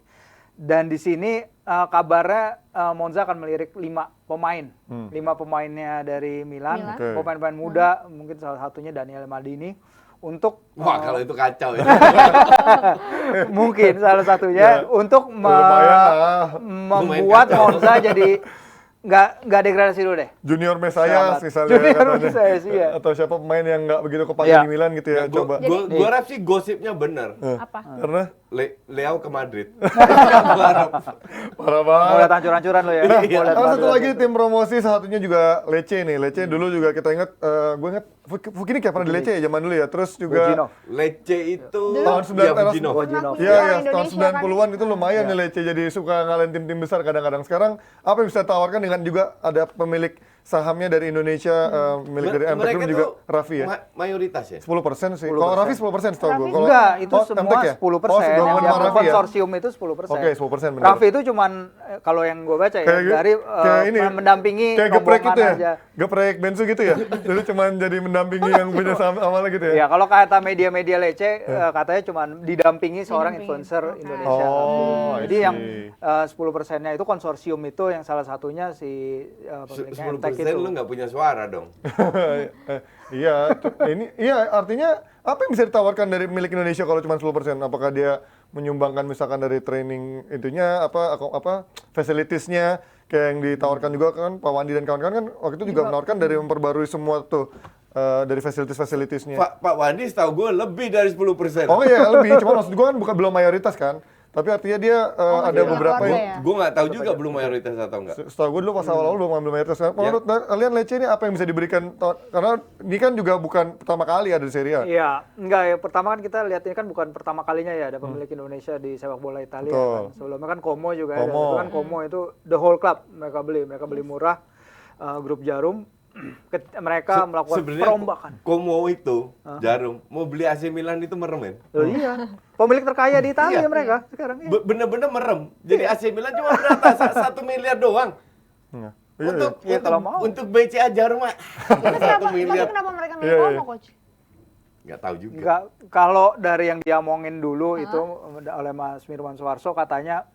[SPEAKER 6] Dan di sini kabarnya Monza akan melirik 5 pemain. 5 pemainnya dari Milan,
[SPEAKER 1] Oke.
[SPEAKER 6] pemain-pemain muda, mungkin salah satunya Daniele Maldini untuk
[SPEAKER 7] Wah, kalau itu kacau ya.
[SPEAKER 6] mungkin salah satunya untuk
[SPEAKER 1] lumayan lah.
[SPEAKER 6] membuat
[SPEAKER 7] Lumayan kacau.
[SPEAKER 6] Monza jadi nggak degradasi dulu deh.
[SPEAKER 1] Junior Mesias
[SPEAKER 6] Selamat.
[SPEAKER 1] misalnya
[SPEAKER 6] Junior
[SPEAKER 1] katanya.
[SPEAKER 6] Mesias, iya.
[SPEAKER 1] Atau siapa pemain yang nggak begitu kepanggil
[SPEAKER 6] Iya.
[SPEAKER 1] di Milan gitu ya, coba.
[SPEAKER 7] Gua harap sih gosipnya benar.
[SPEAKER 2] Apa?
[SPEAKER 1] Karena
[SPEAKER 7] Leao ke Madrid.
[SPEAKER 1] parah
[SPEAKER 6] Mau
[SPEAKER 1] banget.
[SPEAKER 6] lihat hancur-hancuran lo ya.
[SPEAKER 1] Nah,
[SPEAKER 6] Mau lihat
[SPEAKER 1] ada satu
[SPEAKER 6] hancur-hancuran.
[SPEAKER 1] lagi tim promosi, salah satunya juga Lecce nih. Lecce dulu juga kita ingat, gue ingat Vucinic ya pernah di Lecce ya zaman dulu ya. Terus juga
[SPEAKER 6] Bojinov.
[SPEAKER 7] Lecce itu
[SPEAKER 1] tahun 9
[SPEAKER 7] ya, Bujinov.
[SPEAKER 6] Bojinov.
[SPEAKER 1] Iya, ya, tahun
[SPEAKER 2] Indonesia kan.
[SPEAKER 1] 90-an itu lumayan nih Lecce jadi suka ngalahin tim-tim besar kadang-kadang. Sekarang apa yang bisa tawarkan dengan juga ada pemilik sahamnya dari Indonesia, milik dari MTEK
[SPEAKER 7] Mereka
[SPEAKER 1] juga
[SPEAKER 7] tuh
[SPEAKER 1] Raffi ya?
[SPEAKER 7] mayoritas ya.
[SPEAKER 1] 10% sih. Kalau Raffi 10% setahu gue.
[SPEAKER 2] Raffi
[SPEAKER 1] Kalau
[SPEAKER 6] Enggak, itu
[SPEAKER 1] oh,
[SPEAKER 6] semua
[SPEAKER 1] MTEK ya?
[SPEAKER 6] 10%.
[SPEAKER 1] Oh, gabungan
[SPEAKER 6] yang
[SPEAKER 1] sama Raffi ya?
[SPEAKER 6] konsorsium itu 10%.
[SPEAKER 1] Oke, 10% benar.
[SPEAKER 6] Raffi itu cuman kalau yang gue baca ya
[SPEAKER 1] Kayak-
[SPEAKER 6] dari
[SPEAKER 1] kayak ini,
[SPEAKER 6] mendampingi
[SPEAKER 1] kayak geprek
[SPEAKER 6] rombongan
[SPEAKER 1] itu ya?
[SPEAKER 6] aja.
[SPEAKER 1] Geprek bensu gitu ya? Jadi cuman jadi mendampingi yang punya saham awalnya gitu ya?
[SPEAKER 6] Ya, kalau kata media-media Lecce katanya cuman didampingi seorang
[SPEAKER 2] Didampingi.
[SPEAKER 6] influencer
[SPEAKER 2] Oke.
[SPEAKER 6] Indonesia.
[SPEAKER 1] Oh, I
[SPEAKER 6] Jadi yang
[SPEAKER 1] see.
[SPEAKER 6] 10%-nya itu konsorsium itu yang salah satunya si pemiliknya MTEK
[SPEAKER 7] 10%
[SPEAKER 6] itu.
[SPEAKER 7] lu nggak punya suara dong.
[SPEAKER 1] Iya, artinya apa yang bisa ditawarkan dari milik Indonesia kalau cuma 10%? Apakah dia menyumbangkan misalkan dari training itunya apa facilities-nya kayak yang ditawarkan juga kan Pak Wandi dan kawan-kawan kan waktu itu juga menawarkan dari memperbarui semua tuh dari facilities-nya.
[SPEAKER 7] Pak Wandi setahu gue lebih dari 10%.
[SPEAKER 1] Oh iya lebih, cuma maksud gua kan bukan belum mayoritas kan. Tapi artinya dia ada
[SPEAKER 2] masih
[SPEAKER 1] beberapa
[SPEAKER 2] keluarga
[SPEAKER 1] yang
[SPEAKER 2] ya?
[SPEAKER 7] Gue nggak tahu juga belum mayoritas atau enggak.
[SPEAKER 1] setahu gue dulu pas awal-awal belum ambil mayoritas. Menurut kalian Lecce ini apa yang bisa diberikan? Karena ini kan juga bukan pertama kali ada di Serie A.
[SPEAKER 6] Iya, enggak ya. Pertama kan kita lihat ini kan bukan pertama kalinya ya ada pemilik Indonesia di sepak bola Italia
[SPEAKER 1] Betul.
[SPEAKER 6] kan. Sebelumnya kan Como juga ada.
[SPEAKER 1] Como.
[SPEAKER 6] Itu kan Como itu the whole club mereka beli murah. Grup Jarum mereka melakukan
[SPEAKER 7] Sebenarnya
[SPEAKER 6] perombakan.
[SPEAKER 7] Como itu Jarum mau beli AC Milan itu merem ya.
[SPEAKER 6] Loh, iya. Pemilik terkaya di Italia
[SPEAKER 7] Iya.
[SPEAKER 6] mereka sekarang. Iya.
[SPEAKER 7] Bener-bener merem. Jadi AC Milan cuma berapa? 1 miliar doang.
[SPEAKER 1] Iya.
[SPEAKER 6] Iya, kalau mau.
[SPEAKER 7] Untuk BCA Jarum mah
[SPEAKER 2] Tapi
[SPEAKER 7] 1 miliar.
[SPEAKER 2] kenapa mereka milih
[SPEAKER 1] Iya, iya.
[SPEAKER 2] Como, Coach?
[SPEAKER 7] Nggak tahu juga.
[SPEAKER 6] Enggak, kalau dari yang diomongin dulu itu oleh Mas Mirwan Suwarso katanya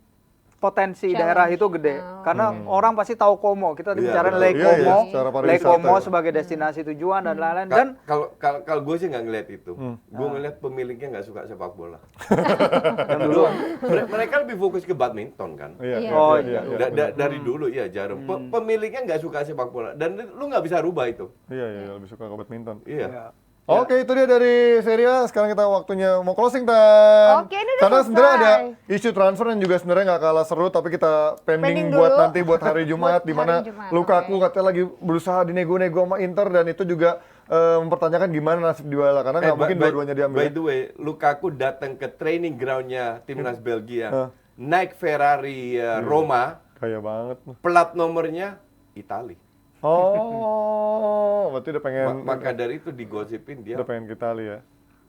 [SPEAKER 6] potensi
[SPEAKER 2] Challenge.
[SPEAKER 6] daerah itu gede karena orang pasti tahu Como. Kita
[SPEAKER 7] Iya,
[SPEAKER 6] bicara
[SPEAKER 7] betul.
[SPEAKER 6] Lake
[SPEAKER 1] Iya,
[SPEAKER 6] Como,
[SPEAKER 1] iya, secara pariwisata
[SPEAKER 6] Lake Como
[SPEAKER 1] ya.
[SPEAKER 6] sebagai destinasi tujuan dan lain-lain. Dan
[SPEAKER 7] Kalau gue sih nggak ngeliat itu. Gue ngeliat pemiliknya nggak suka sepak bola.
[SPEAKER 6] yang dulu
[SPEAKER 7] Mereka lebih fokus ke badminton kan.
[SPEAKER 1] Iya.
[SPEAKER 2] Iya.
[SPEAKER 6] Oh, iya.
[SPEAKER 7] Dari dulu ya Jarum. Pemiliknya nggak suka sepak bola dan lu nggak bisa rubah itu.
[SPEAKER 1] Iya, lebih suka ke badminton.
[SPEAKER 7] Iya.
[SPEAKER 6] ya,
[SPEAKER 1] Oke, itu dia dari Serie A. Sekarang kita waktunya mau closing time.
[SPEAKER 2] Oke, ini udah
[SPEAKER 1] Karena sebenarnya ada
[SPEAKER 2] selesai.
[SPEAKER 1] isu transfer yang juga sebenarnya nggak kalah seru, tapi kita pending
[SPEAKER 2] Pending
[SPEAKER 1] buat
[SPEAKER 2] dulu.
[SPEAKER 1] nanti buat hari Jumat,
[SPEAKER 2] Buat
[SPEAKER 1] di mana
[SPEAKER 2] hari Jumat,
[SPEAKER 1] Lukaku
[SPEAKER 2] oke.
[SPEAKER 1] katanya lagi berusaha dinego-nego sama Inter dan itu juga mempertanyakan gimana nasib Dybala karena nggak mungkin dua-duanya diambil.
[SPEAKER 7] By the way, Lukaku datang ke training groundnya timnas Belgia, naik Ferrari Roma,
[SPEAKER 1] Kaya banget.
[SPEAKER 7] Plat nomornya Itali.
[SPEAKER 1] Oh, berarti udah pengen
[SPEAKER 7] Maka dari itu digosipin dia
[SPEAKER 1] udah pengen ke Itali ya.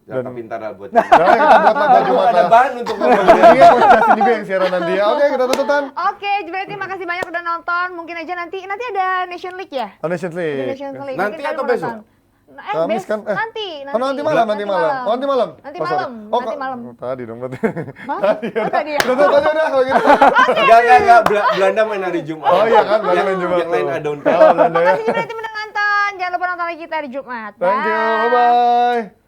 [SPEAKER 7] jatah pintar lah buat
[SPEAKER 1] Nah, kita buat baju
[SPEAKER 7] ada
[SPEAKER 1] mata.
[SPEAKER 7] bahan untuk ngomong.
[SPEAKER 1] Iya, Coach Justin juga yang siaran nanti ya. Oke, kita tutup Tan.
[SPEAKER 2] Oke, berarti makasih banyak udah nonton. Mungkin aja nanti ada Nation League ya?
[SPEAKER 1] Nations
[SPEAKER 2] Ada
[SPEAKER 1] League.
[SPEAKER 2] Nation League.
[SPEAKER 7] Nanti
[SPEAKER 2] Mungkin kalian
[SPEAKER 7] atau
[SPEAKER 2] mau
[SPEAKER 7] besok?
[SPEAKER 2] nonton.
[SPEAKER 1] Kamis kan?
[SPEAKER 2] Nanti.
[SPEAKER 1] Oh, nanti malam. Oh, nanti malam.
[SPEAKER 2] Nanti
[SPEAKER 1] Oh, sorry.
[SPEAKER 2] malam.
[SPEAKER 1] Oh,
[SPEAKER 2] Nanti malam.
[SPEAKER 1] Tadi dong berarti.
[SPEAKER 2] Hah? Oh, tadi ya?
[SPEAKER 1] Udah tutup aja udah kalau gitu.
[SPEAKER 7] Enggak. Belanda main hari Jumat.
[SPEAKER 1] Oh iya kan, Belanda main
[SPEAKER 7] Yang-
[SPEAKER 1] Jumat.
[SPEAKER 7] Yang lain ada untuk.
[SPEAKER 1] Oh, Belanda ya.
[SPEAKER 2] Makasih berarti udah nonton. Jangan lupa nonton lagi kita hari Jumat.
[SPEAKER 1] Thank you.
[SPEAKER 2] Dah.
[SPEAKER 1] Bye-bye.